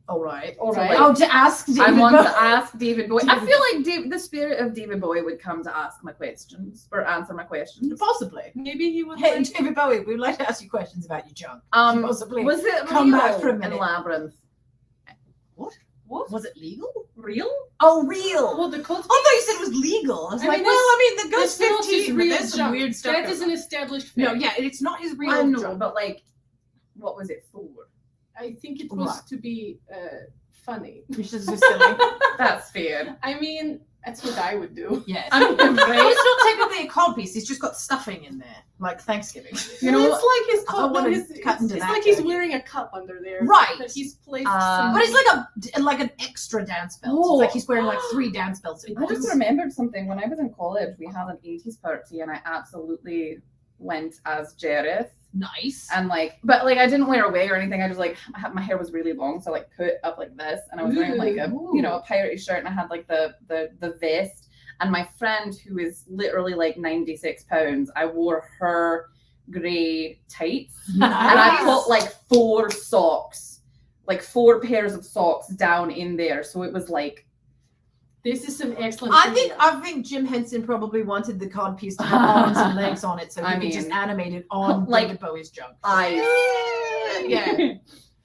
All right. All So, right. like, Oh, to ask David I want Bowie. to ask David Bowie. I feel like the spirit of David Bowie would come to ask my questions or answer my questions. Possibly. Maybe he would. Hey, like- David Bowie, we'd like to ask you questions about your junk. Possibly. Was it Come real back for a in minute. Labyrinth? What? What? Was it legal? Real? Oh, real. Well, the code. I thought you said it was legal. I was I like, mean, well, I mean, the This Ghost not his 15, but real there's some junk. weird stuff. That going is on. an established No, fact. yeah, it's not his real I know, junk. but like, what was it for? I think it was Right. to be funny. Which is just silly. That's fair. I mean, that's what I would do. Yes. I mean, right? It's not technically a cod piece. It's just got stuffing in there, like Thanksgiving. You know, it's like his I cup. wanna It's cut into it's that like he's joke. wearing a cup under there. Right. That he's placed. Uh, But it's like an extra dance belt. Oh. It's like he's wearing like 3 dance belts at I just once. remembered something. When I was in college, we had an 80s party, and I absolutely went as Jareth. Nice. And like, but like, I didn't wear a wig or anything. I just like, my hair was really long, so I like put it up like this, and I was wearing like a, Ooh. you know, a piratey shirt, and I had like the vest. And my friend, who is literally like 96 pounds, I wore her grey tights, and I put like 4 socks, like 4 pairs of socks down in there, so it was like. This is some excellent. I think Jim Henson probably wanted the cod piece to have arms and legs on it, so he I could just mean, animate it on like, David Bowie's junk. Eyes. Yeah.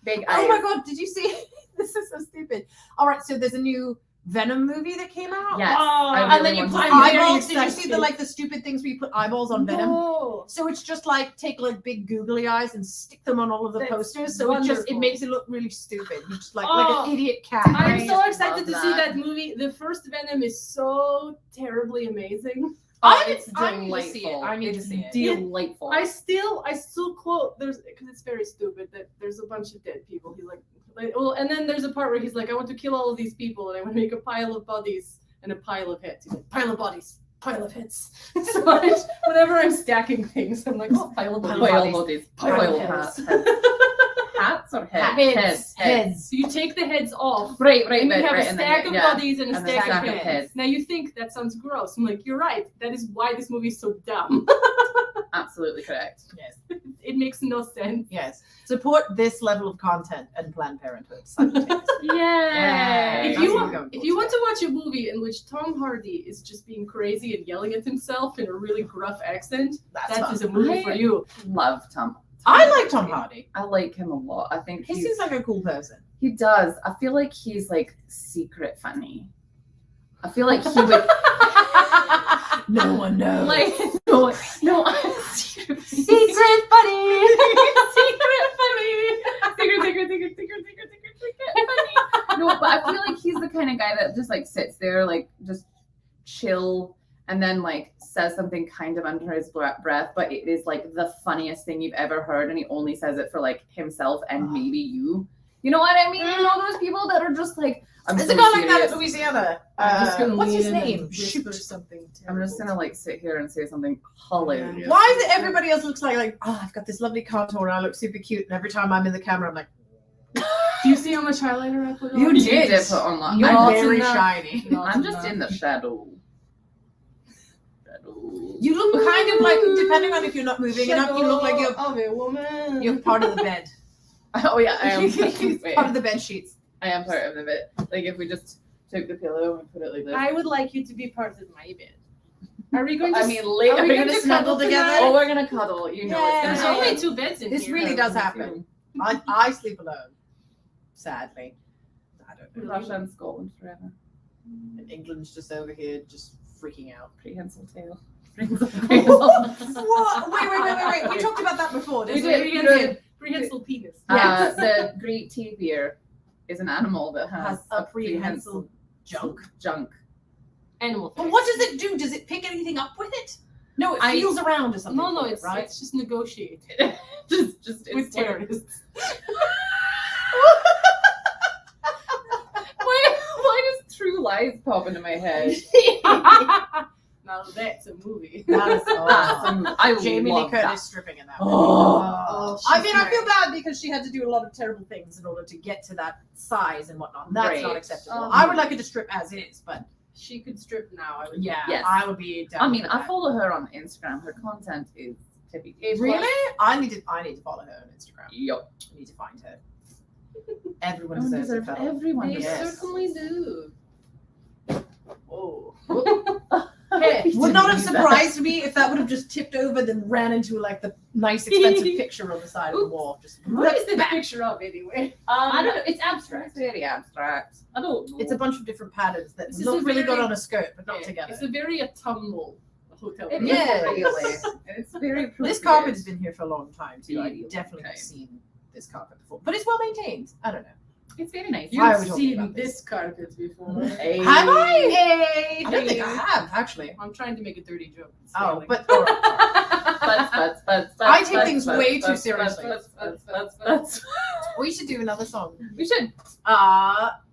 Big eyes. Oh my god, did you see? This is so stupid. All right, so there's a new Venom movie that came out. Yes. Oh, I And really then you want put to I'm see it. very eyeballs. Did you see excited. the stupid things where you put eyeballs on Venom? No. So it's just like take like big googly eyes and stick them on all of the That's posters. So it wonderful. makes it look really stupid. You just like Oh, an idiot cat. I'm so I excited to love see that. that movie. The first Venom is so terribly amazing. Oh, I it's need to see it. delightful. I need to It's see it. delightful. I still quote because it's very stupid that there's a bunch of dead people. He's like, well, and then there's a part where he's like, I want to kill all of these people and I want to make a pile of bodies and a pile of heads. He's like, pile of bodies, pile of heads. So whenever I'm stacking things, I'm like, oh, pile of bodies. Pile bodies. Pile Pile heads. hats. Hats or heads? Heads. So you take the heads off. Right, And you have right. a And then, stack of yeah. bodies and a And a stack stack of of heads. heads. Now you think that sounds gross. I'm like, you're right. That is why this movie is so dumb. Absolutely correct. Yes. It makes no sense. Yes. Support this level of content and Planned Parenthood. simultaneously. Yeah. If That's you what want, we're going if for you want to watch a movie in which Tom Hardy is just being crazy and yelling at himself in a really gruff accent, That's that fun. is a movie for you. Love Tom. I like Tom Hardy. I like him a lot. I think He seems like a cool person. he does. I feel like he's like secret funny. I feel like he would No one knows. like no secret funny. Secret buddy. Secret funny. Secret funny. No, but I feel like he's the kind of guy that just like sits there, like just chill, and then like says something kind of under his breath, but it is like the funniest thing you've ever heard, and he only says it for like himself and maybe you. You know what I mean? You know those people that are just like, I'm There's so a guy like that serious. at Louisiana. I'm just gonna What's lean his in and name? whisper Shoot. something I'm just gonna like sit here and say something hilarious. Why is it everybody else looks like, oh, I've got this lovely contour and I look super cute, and every time I'm in the camera, I'm like, Do you see how much highlighter I put on? You You did. did put on that. you're Not very enough. shiny. I'm just in the shadow. You look kind of like, depending on if you're not moving enough, you look like of a woman. you're part of the bed. Oh yeah, I am. part of the bed sheets. I am part of the bit. Like if we just took the pillow and put it like this. I would like you to be part of my bed. Are we going to? I mean, later are we we're going gonna to snuggle cuddle together? together? Oh, we're gonna cuddle. You know Yeah. it's There's gonna only happen. 2 beds in This here. really though. does happen. I sleep alone. Sadly. I don't know. Russia and Scotland forever. And England's just over here, just freaking out. Prehensile tail. What? Wait. We talked about that before. We didn't did. Prehensile penis. Yes. The Great Caviar is an animal that has a prehensile junk. Animal. But what does it do? Does it pick anything up with it? No, it feels around or something. No, for it, it's right. it's just negotiated just with it's like- terrorists. Why does True Lies pop into my head? Now that's a movie. That is I Jamie Lee love Curtis that. stripping in that. Oh. I mean, I feel bad because she had to do a lot of terrible things in order to get to that size and whatnot. That's Right. not acceptable. I would like her to strip as is, but She could strip now. I would. yeah, Yes. I would be down. I mean, for I that. follow her on Instagram. Her content is typically Really? I need to follow her on Instagram. Yup. I need to find her. Everyone deserves a fellow. Everyone They Yes. certainly do. Whoa. Hey, Would not have surprised me if that would have just tipped over, then ran into like the nice expensive picture on the side of the wall. Just what is the picture of anyway? I don't know. It's abstract. It's very abstract. I don't know. It's a bunch of different patterns that This is look a really good very- on a skirt, but not Yeah, together. It's a very autumnal hotel. It room. is Yeah. really. It's very This appropriate. carpet's been here for a long time too. Really? I've definitely Okay. seen this carpet before, but it's well maintained. I don't know. It's very nice. Why are we You've talking seen about this? this carpet before. Hey. Have I? Hey. I don't think I have actually. I'm trying to make a dirty joke. It's Oh, failing. but Butts, I take things way too seriously. Butts. we should do another song. We should.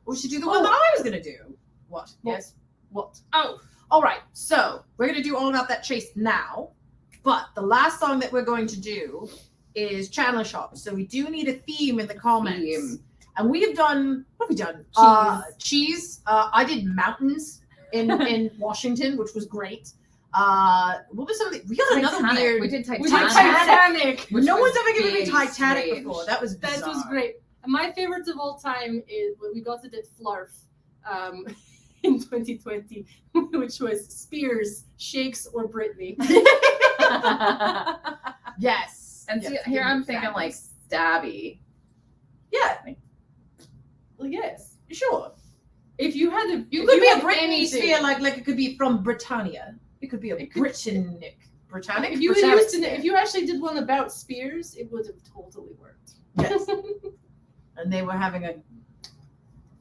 We should do the one that I was gonna do. What? Yes. What? Oh, all right. So we're gonna do all about that Chaste now, but the last song that we're going to do is Chandler Shoppe. So we do need a theme in the comments. Theme. And we have done. What have we done? Cheese. I did mountains in Washington, which was great. What was something? We got another Titanic. weird. We did We Titanic. did Titanic. Which No was one's ever given me very Titanic strange. before. That was bizarre. That was great. And my favorite of all time is when we got it at Flarf in 2020, which was Spears, Shakes, or Britney. Yes. And Yes, see, here I'm thinking like stabby. Yeah. Well, yes. Sure. If you had a, You if could be a had Britney anything- sphere, like it could be from Britannia. It could be a Britannic. Britannic. If you had Britannic used to, sphere. if you actually did one about Spears, it would have totally worked. Yes. And they were having a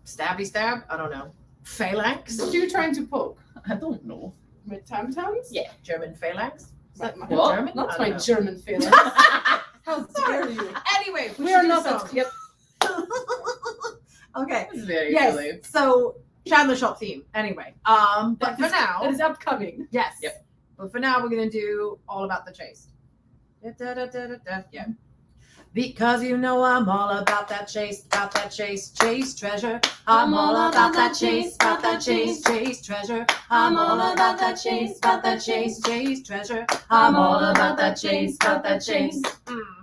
stabby stab. I don't know. Phalanx. What you trying to poke? I don't know. My tam tams? Yeah. German phalanx. Is that My- What? German? That's I my don't know. German feeling. How dare you? Anyway, We should are do not the that. song. Yep. Okay. It's very Yes. silly. So Chandler Shoppe theme. Anyway. But That for is- now. that is upcoming. Yes. Yep. But for now, we're gonna do all about the Chaste. Yeah. Because you know I'm all about that Chaste, chase treasure. I'm all about that Chaste, chase treasure. I'm all about that Chaste, chase treasure. I'm all about that Chaste, chase.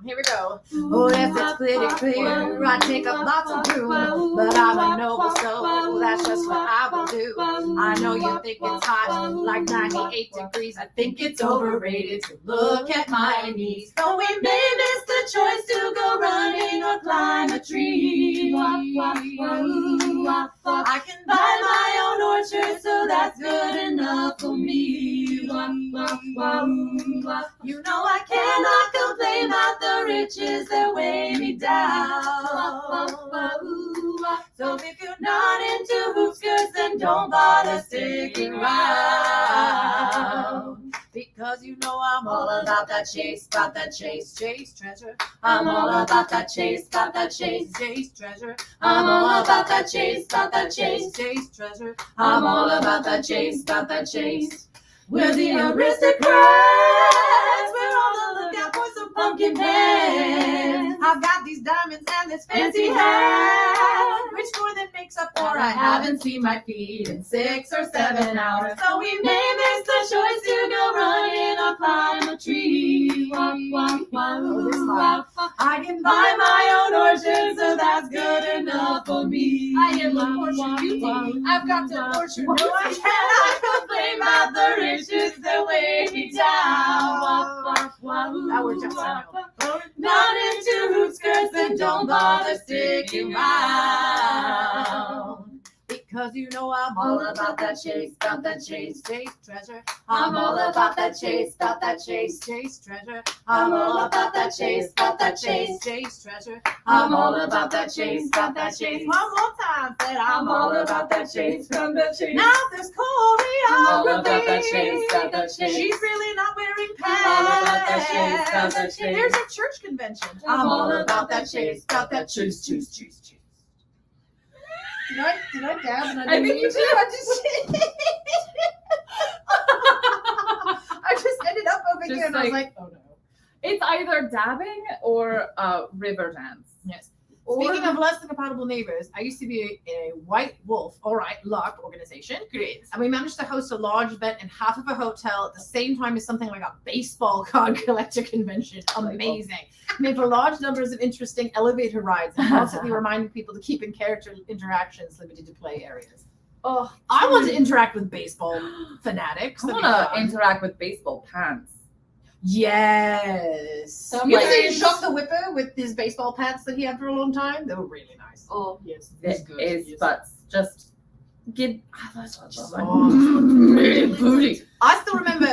Here we go. Oh yes, it's pretty clear. I take up lots of room, but I'm a noble soul. That's just what I will do. I know you think it's hot, like 98 degrees. I think it's overrated to look at my knees. But we may miss the choice to go running or climb a tree. I can buy my own orchard, so that's good enough for me. You know I cannot complain about the riches that weigh me down. So if you're not into hoop skirts, then don't bother sticking around. Because you know I'm all about that chase, chase treasure. I'm all about that chase, chase treasure. I'm all about that chase, chase treasure. I'm all about that chase, chase. We're the aristocrats. We're on the lookout for some pumpkin pants. I've got these diamonds and this fancy hat, which more than makes up for I haven't seen my feet in 6 or 7 hours. So we may miss the choice to go running or climb a tree. I can buy my own orchard, so that's good enough for me. I am a orchard beauty. I've got an orchard No, I beauty. cannot complain about the riches that weigh me down. Now we're just Not into hoop skirts, then then don't bother sticking around. Because you know I'm all about that chase, chase treasure. I'm all about that chase, chase treasure. I'm all about that chase, chase treasure. I'm all about that chase, chase. One more time, said I'm all about that chase, chase. Now there's Corey, I'm all about that chase, chase. She's really not wearing I'm all about that pants. chase, There's a church convention. I'm all about that chase, chase. Did I dab and I I think you did. I just ended up over Just here and I was like- like, oh no. It's either dabbing or river dance. Yes. Speaking of less than compatible neighbors, I used to be a White Wolf, all right, luck organization. Great. And we managed to host a large event in half of a hotel at the same time as something like a baseball card collector convention. Amazing. Made for large numbers of interesting elevator rides and constantly reminding people to keep in character interactions limited to play areas. Oh, I want to interact with baseball fanatics. I That'd want be to fun. interact with baseball pants. Yes. Some You ever like- see Shoppe the Whipper with his baseball pants that he had for a long time? They were really nice. oh yes. It's It good. is, Yes. but just get. Booty. I still remember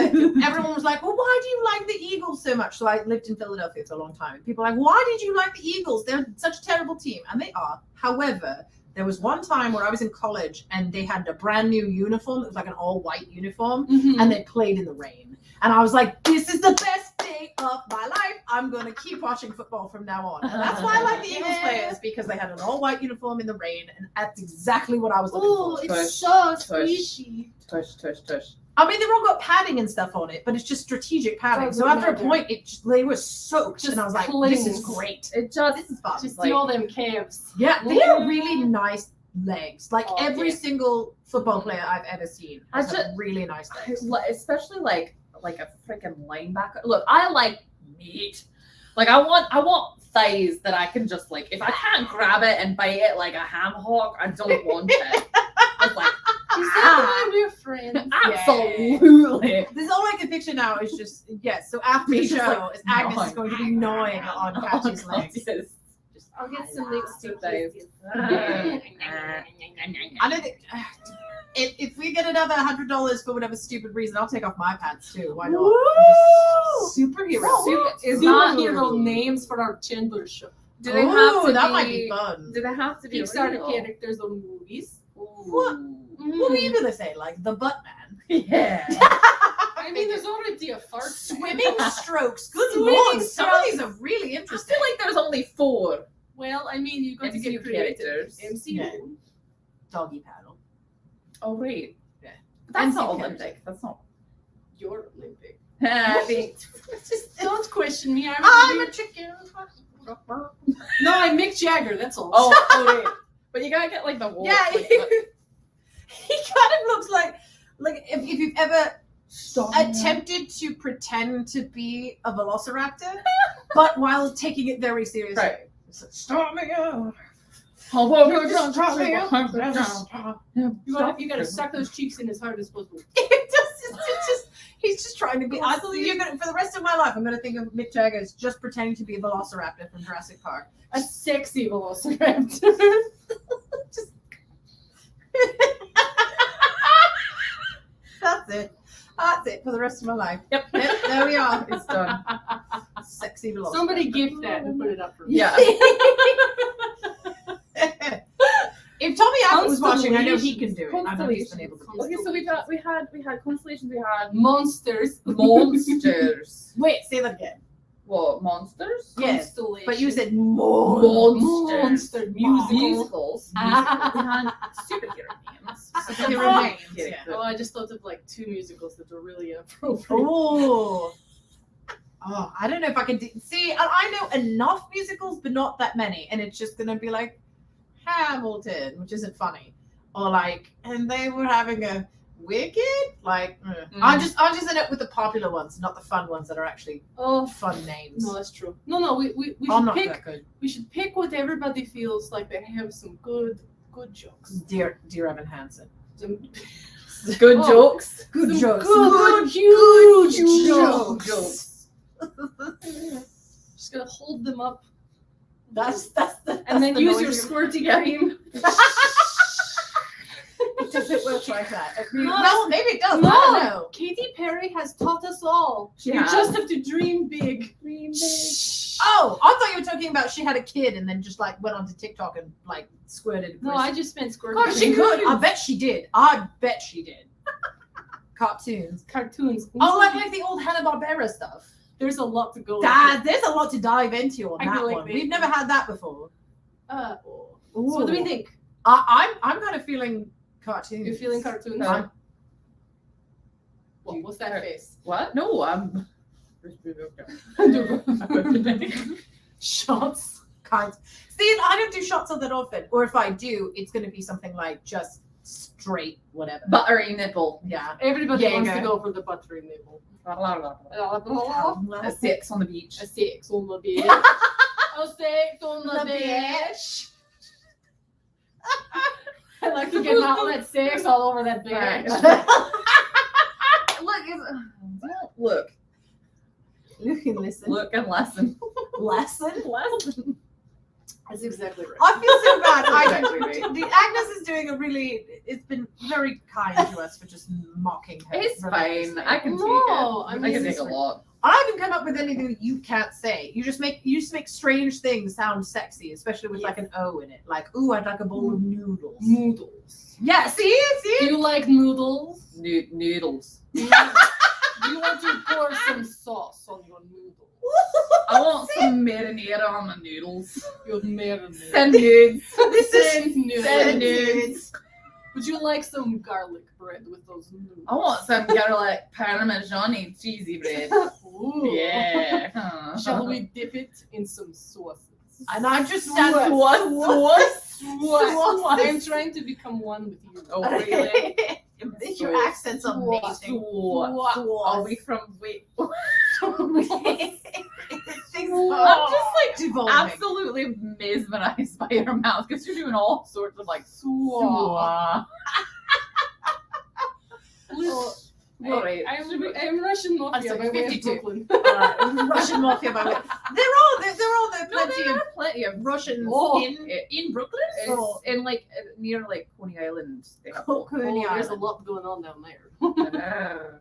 everyone was like, well, why do you like the Eagles so much? So I lived in Philadelphia for a long time. And people were like, why did you like the Eagles? They're such a terrible team. And they are. However, there was one time where I was in college and they had a brand new uniform. It was like an all white uniform. And they played in the rain. And I was like, this is the best day of my life. I'm going to keep watching football from now on. And that's why I like the Eagles players, because they had an all white uniform in the rain. And that's exactly what I was looking Oh, for. it's so Tush. squishy. Tush, tush, tush. I mean, they've all got padding and stuff on it, but it's just strategic padding. So Doesn't after a matter. point, they were soaked. Just and I was like, this is clings. great. It just. This is fun. Just Like- see all them calves. Yeah, they are really nice legs. Like Oh, every yeah. single football player I've ever seen I has just- really nice legs. Especially like a freaking linebacker. Look, I like meat. Like I want thighs that I can just like. If I can't grab it and bite it like a ham hock, I don't want it. It's like Is that why we're friends? absolutely. This is all I can picture now is just, yes, so after the Just show, like is Agnes is going to be gnawing on Kathy's legs. Yes. I'll get some links to Thighs. kisses. I don't think, if we get another $100 for whatever stupid reason, I'll take off my pants too. Why not? Woo! Superhero. Is not. Superhero names for our Chandler show. Do they have to that be, might be fun. Do they have to be Pixar real? characters on movies. What? What were you gonna say? Like the butt man? Yeah. I mean, there's already a fart. Swimming strokes. Good Swimming lord, some of strokes. these are really I interesting. feel like there's only 4 Well, I mean, you got to MCU get creative. characters. MCU. Yeah. Doggy paddle. Oh wait. Yeah. But that's not MCU Olympic. That's not. You're Olympic. I think- Don't question me. I'm a chicken. No, I'm Mick Jagger. That's all. oh wait. But you gotta get like the wolf. Yeah, like, he kind of looks like if you've ever attempted to pretend to be a velociraptor, but while taking it very seriously. Right. It's like, stop me up. You gotta suck those cheeks in as hard as possible. He's just trying to be. I believe you're gonna, for the rest of my life, I'm gonna think of Mick Jagger as just pretending to be a velociraptor from Jurassic Park. A sexy velociraptor. That's it. That's it for the rest of my life. Yep. There we are. It's done. Sexy velociraptor. Somebody gift that and put it up for me. Yeah. If Tommy Abbott was watching, I know he Constellations. can do it. I know he's been able to do it. Okay, so we had constellations. We had Monsters. monsters. Wait, say that again. What monsters? Yes, Constellation. but you said more. Monsters. Monster musical. Musicals. We had superhero names. Superhero names, yeah. Oh, I just thought of like 2 musicals that were really inappropriate. Oh. Oh, I don't know if I can see. I know enough musicals, but not that many, and it's just gonna be like Hamilton, which isn't funny, or like, and they were having a Wicked. Like, I'll just end up with the popular ones, not the fun ones that are actually Oh, fun names. no, that's true. No, we I'm should not pick. that good. We should pick what everybody feels like they have some good jokes. Dear Evan Hansen. Some Good Oh. jokes. Good Some jokes. good, huge jokes. Just gonna hold them up That's And then the use noise your you- squirty cream. Does it work like that? No. No, maybe it does. No. I don't know. Katy Perry has taught us all. She you has. just have to dream big. Dream Oh, I thought you were talking about she had a kid and then just like went onto TikTok and like squirted. No, I just meant squirty God, she cream. could. I bet she did. I bet she did. Cartoons. Cartoons. Oh, like the old Hanna-Barbera stuff. There's a lot to go Dad, there's a lot to dive into on I that feel like one. they- We've never had that before. into. So what do we think? I'm kind of feeling cartoons. You're feeling cartoons? No. What's that face? What? No, I'm. Shots. Kinds. See, I don't do shots all that often. Or if I do, it's going to be something like just straight whatever. Buttery nipple. Yeah. Everybody Yeah, wants go. to go for the buttery nipple. A A six on the beach. six on the beach. A six on the beach. I like to get out that six all over that beach. Right. Look, Look and listen. look and lesson. Lesson. Lesson. That's exactly right. I feel so bad. Exactly right. The Agnes is doing a really. It's been very kind to us for just mocking her. It's fine. relentlessly. I can take No, it. I I mean, can take a lot. I haven't come up with anything that you can't say. You just make strange things sound sexy, especially with like an O in it. Like, ooh, I'd like a bowl of noodles. Noodles. Yeah, see? Do you like noodles? Noodles. Do you want to pour some sauce on your noodles? I want some marinara on my noodles. Your marinade. Send nudes. This is Send noodles. Send nudes. Would you like some garlic bread with those noodles? I want some garlic parmesan cheesy bread. Ooh. Yeah. Shall we dip it in some sauces? And I just stand Sauce. What? I'm trying to become one with you. Oh, really? Your accent's amazing. Are we from? Wait. Things I'm are just like devolving. absolutely mesmerized by your mouth because you're doing all sorts of like Swah. Alright. I'm Russian mafia I'm by way of 52. Brooklyn. Russian mafia by way. They're all there. Plenty of of Russians Oh. in Brooklyn. It's Oh. in like near like Coney Island. They have Coney There's a Island. lot going on down there.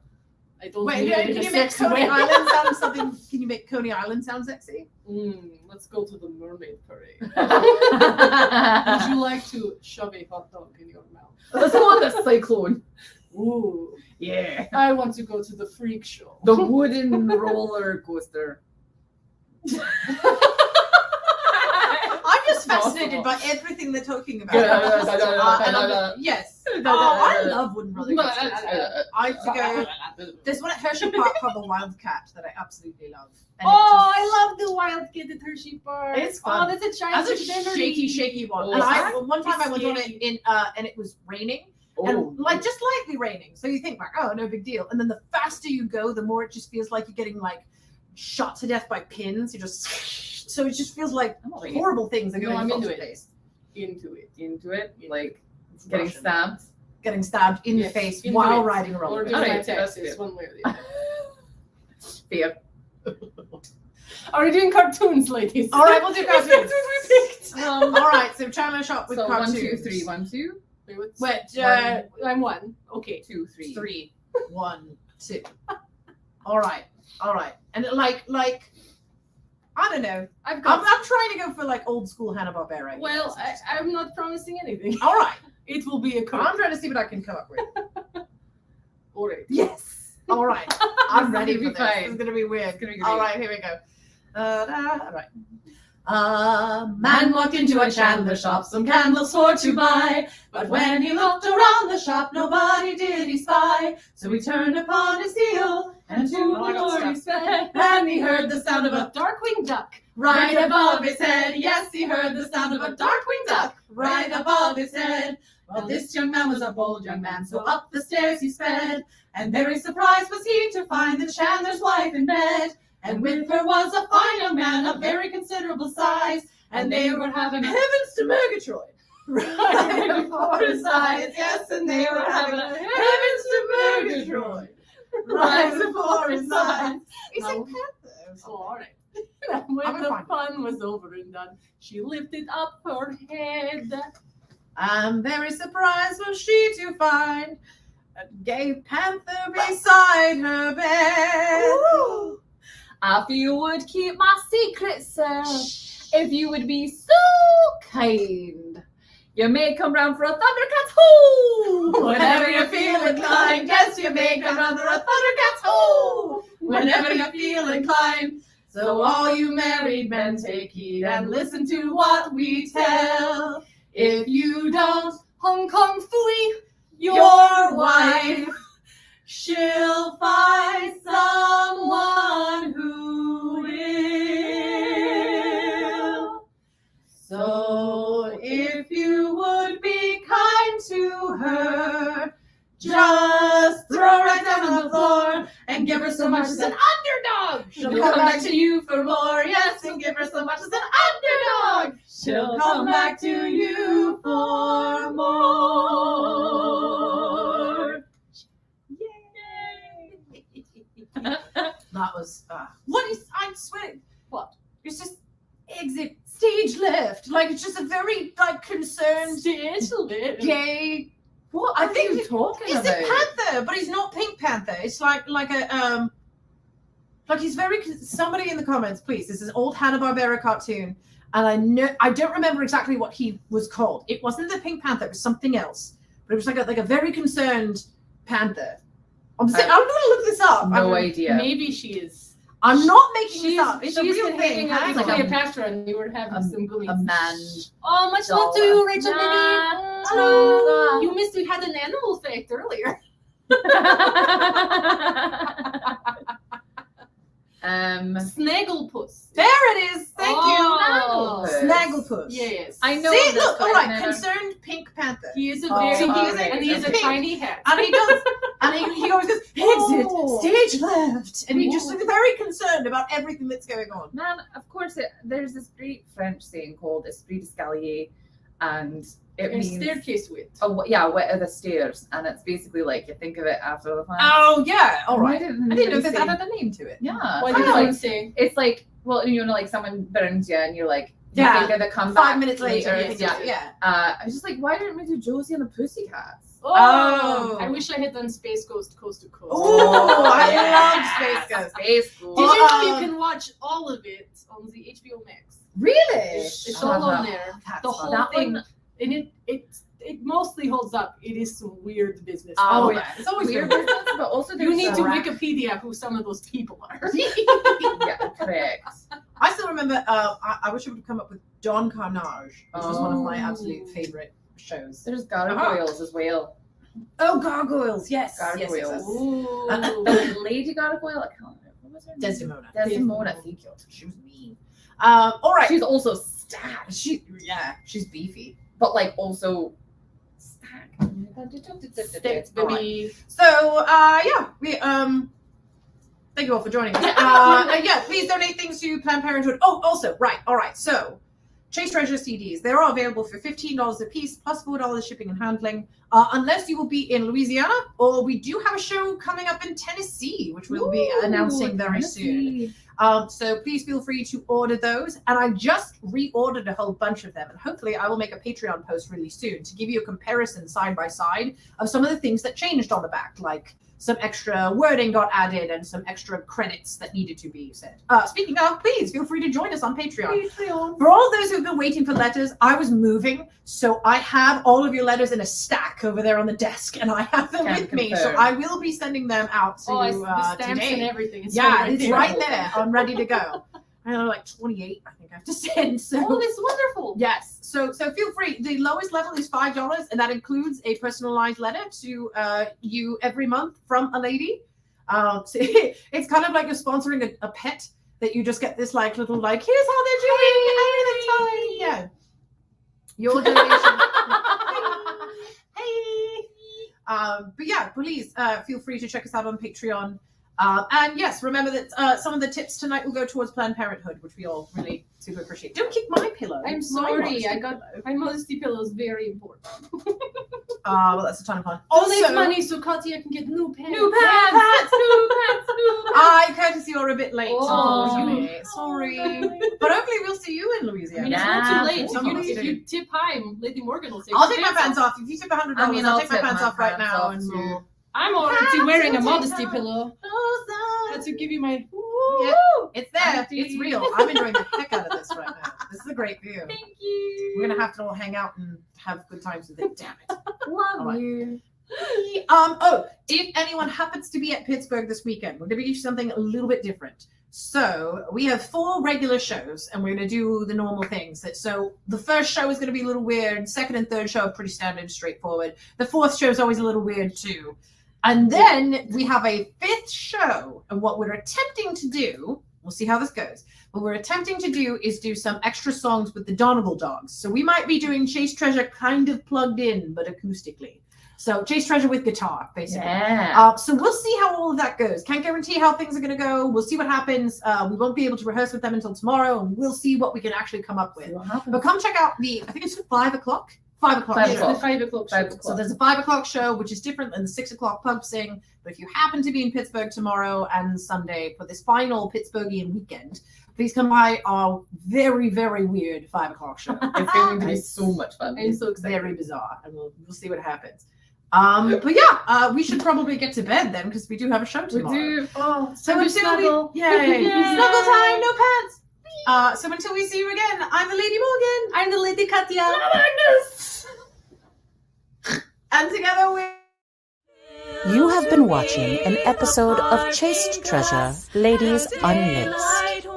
I don't Wait, mean can it in you a make sexy Coney way. Island sound something? Can you make Coney Island sound sexy? Let's go to the mermaid parade. Would Let's you like to shove a hot dog in your mouth? go on the cyclone. Ooh. Yeah. I want to go to the freak show. The wooden roller coaster. I'm just fascinated by everything they're talking about. Yes. Oh, I love wooden roller coasters. I used to go. There's one at Hershey Park called the Wildcat that I absolutely love. And Oh, I love the wild kid at Hershey Park. It's fun. Oh, that's a That's childhood a memory. shaky one. Oh, And it's one time I went on scary. it in and it was raining. Oh, And like just lightly raining. So you think like, oh, no big deal. And then the faster you go, the more it just feels like you're getting like shot to death by pins. You just so it just feels like horrible things are No, going I'm across into your it. face. Into it. into it, like It's getting Russian. stabbed. Getting stabbed in the Yes, face into while it. riding a roller Or coaster. doing my Alright, that's taxes, good. one way or the other. Fear. Are we doing cartoons, ladies? All right, we'll do That's cartoons. what we picked. All right, so Chandler Shoppe with So cartoons. 1, 2, 3, 1, 2, Wait, what's- Wait, I'm one. Okay. 2, 3. 3, 1, 2. All right. And like, I don't know. I've I'm got. trying to go for like old school Hanna-Barbera. Well, I'm not promising anything. all right. It will be a I'm cartoon. trying to see what I can come up with. All right. Yes. All right. I'm This is ready gonna for be this. fine. This is gonna be weird. It's gonna be All great. right, here we go. All right. A man walked into a Chandler shop, some candles for to buy. But when he looked around the shop, nobody did he spy. So he turned upon his heel, and to the Lord he sped. And he heard the sound of a Darkwing Duck. right above his head. Yes, he heard the sound of a Darkwing Duck right above his head. Well, this young man was a bold young man, so up the stairs he sped. And very surprised was he to find the Chandler's wife in bed. And with her was a fine young man of very considerable size. And they were having a heavens to Murgatroyd right before his eyes. Yes, and they were having a heavens to Murgatroyd right before his eyes. He's No. in Panthers. Oh, all right. When I'm the fine. fun was over and done, she lifted up her head. I'm very surprised was she to find a gay panther beside her bed. If you would keep my secret, sir, if you would be so kind, you may come round for a Thundercats hoo! Whenever you feel inclined, yes, you may come round for a Thundercats hoo! Whenever you feel inclined. So all you married men, take heed and listen to what we tell. If you don't Hong Kong fooey, your wife, she'll find someone who will. So if you would be kind to her, just throw right down on the floor and give her so much as an underdog. She'll come back to you for more, yes, and give her so much as an underdog. She'll come back to you for more. Yay! That was what is? I swear. What? It's just exit stage left. Like it's just a very like concerned gay. What I are think you talking He's about? a panther, but he's not Pink Panther. It's like a like he's very. Somebody in the comments, please. This is an old Hanna-Barbera cartoon, and I don't remember exactly what he was called. It wasn't the Pink Panther. It was something else. But it was like a very concerned panther. I'm gonna look this up. No idea. Maybe she is. I'm not making this up. It's a she's real been thing. hanging out with Like a- Cleopatra, and you were having some gummies. A man. Oh, much love to you, Rachel. Nah. Hello. You missed. We had an animal fact earlier. Snagglepuss. There it is. Thank Oh. you. Snagglepuss. Snagglepuss. Yes. I know See, this, look, but all I right, never- concerned Pink Panther. He is a Oh, very alright, and he has a okay. tiny hat. And he does, and he always goes, exit, Oh. stage left. And he just looks very concerned about everything that's going on. Man, of course, there's this great French saying called esprit d'escalier, and it And means staircase wit. wit of the stairs, and it's basically like you think of it after the fact. Oh, yeah, all Why right. didn't I didn't know anybody that say- had a name to it. Yeah, What it's did like, you say? it's like, well, you know, like someone burns you, and you're like, you Yeah. think of the comeback 5 minutes later. yes, yeah. Yeah. I was just like, why didn't we do Josie and the Pussycats? Oh. I wish I had done Space Ghost Coast to Coast. Oh, I Yes. love Space Ghost. Space Ghost. Did you know Oh. you can watch all of it on the HBO Max? Really? It's all on there. That's The fun. whole That thing, one- and it mostly holds up. It is some weird business. Oh, Oh, yeah. It's always Weird weird. business, but also You there's need to some- Wikipedia who some of those people are. Yeah, correct. I still remember, I wish I would have come up with Don Carnage, which was one of my Oh. absolute favorite shows. There's gargoyles as well. Oh, Gargoyles, yes. Yes, yes, yes. Ooh. The lady gargoyle, I can't remember. What was her name? Desdemona. Desdemona, thank you. She was mean. All right. She's also stacked, She's beefy. but like also stacked. Sticks, All right. baby. So, yeah, we thank you all for joining us. And yeah, please donate things to Planned Parenthood. Oh, also, right, all right. So, Chase Treasure CDs, they're all available for $15 a piece plus $4 shipping and handling. Unless you will be in Louisiana, or we do have a show coming up in Tennessee, which we'll be announcing very soon. So please feel free to order those. And I just reordered a whole bunch of them. And hopefully I will make a Patreon post really soon to give you a comparison side by side of some of the things that changed on the back, like some extra wording got added and some extra credits that needed to be said. Speaking of, please feel free to join us on Patreon. For all those who've been waiting for letters, I was moving, so I have all of your letters in a stack over there on the desk, and I have them Can with me. So confirm. I will be sending them out to Oh, the stamps today. and everything. It's Yeah, right it's there. right there. I'm ready to go. I know, like 28, I think I have to send. So Oh, that's wonderful. yes, so feel free. The lowest level is $5, and that includes a personalized letter to you every month from a lady. So it's kind of like you're sponsoring a pet that you just get this like little like here's how they're doing. Yeah, your donation. Hey. But yeah, please feel free to check us out on Patreon. And yes, remember that some of the tips tonight will go towards Planned Parenthood, which we all really super appreciate. Don't kick my pillow. I'm My sorry. modesty I got pillow. my modesty pillow is very important. Well, that's a ton of fun. Donate Also, money so Katya can get new pants. New pants, new pants, new pants. I courtesy you're a bit late, Oh. unfortunately. Sorry. But hopefully we'll see you in I Louisiana. mean, it's Yeah, not too late. someone If else you tip high, Lady Morgan will take I'll your take my pants off. If you tip $100, I mean, I'll I'll take my tip pants my off right pants now. off And too. we'll... I'm already wearing a Pants, modesty take pillow. I had to give you my. Yeah, it's there. Auntie. It's real. I'm enjoying the heck out of this right now. This is a great view. Thank you. We're gonna have to all hang out and have good times with it. Damn it. Love Alright. you. If anyone happens to be at Pittsburgh this weekend, we're gonna do something a little bit different. So we have 4 regular shows, and we're gonna do the normal things. So the first show is gonna be a little weird. Second and third show are pretty standard, straightforward. The fourth show is always a little weird too. And then we have a 5th show, and what we're attempting to do, we'll see how this goes. What we're attempting to do is do some extra songs with the Donegal Dogs. So we might be doing Chaste Treasure kind of plugged in, but acoustically. So Chaste Treasure with guitar, basically. Yeah. So we'll see how all of that goes. Can't guarantee how things are going to go. We'll see what happens. We won't be able to rehearse with them until tomorrow, and we'll see what we can actually come up with. See what happens. But come check out I think it's 5 o'clock? 5 o'clock. 5 show. o'clock. The 5 o'clock. 5 show. o'clock. So there's a 5 o'clock show, which is different than the 6 o'clock pub sing. But if you happen to be in Pittsburgh tomorrow and Sunday for this final Pittsburghian weekend, please come by our very, very weird 5 o'clock show. It's going to be so much fun. I'm so excited. Very bizarre, and we'll see what happens. But yeah, we should probably get to bed then, because we do have a show We tomorrow. do. Oh, So time to until snuggle. we, yay, Yay. snuggle time, no pants. So until we see you again, I'm the Lady Morgan, I'm the Lady Katya. and together we're. You have been watching an episode of Chaste Treasure, Ladies Unlaced.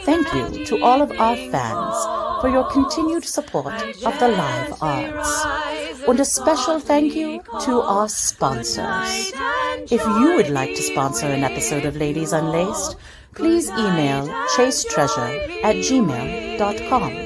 Thank you to all of our fans for your continued support of the live arts. And a special thank you to our sponsors. If you would like to sponsor an episode of Ladies Unlaced, please email chasetreasure@gmail.com.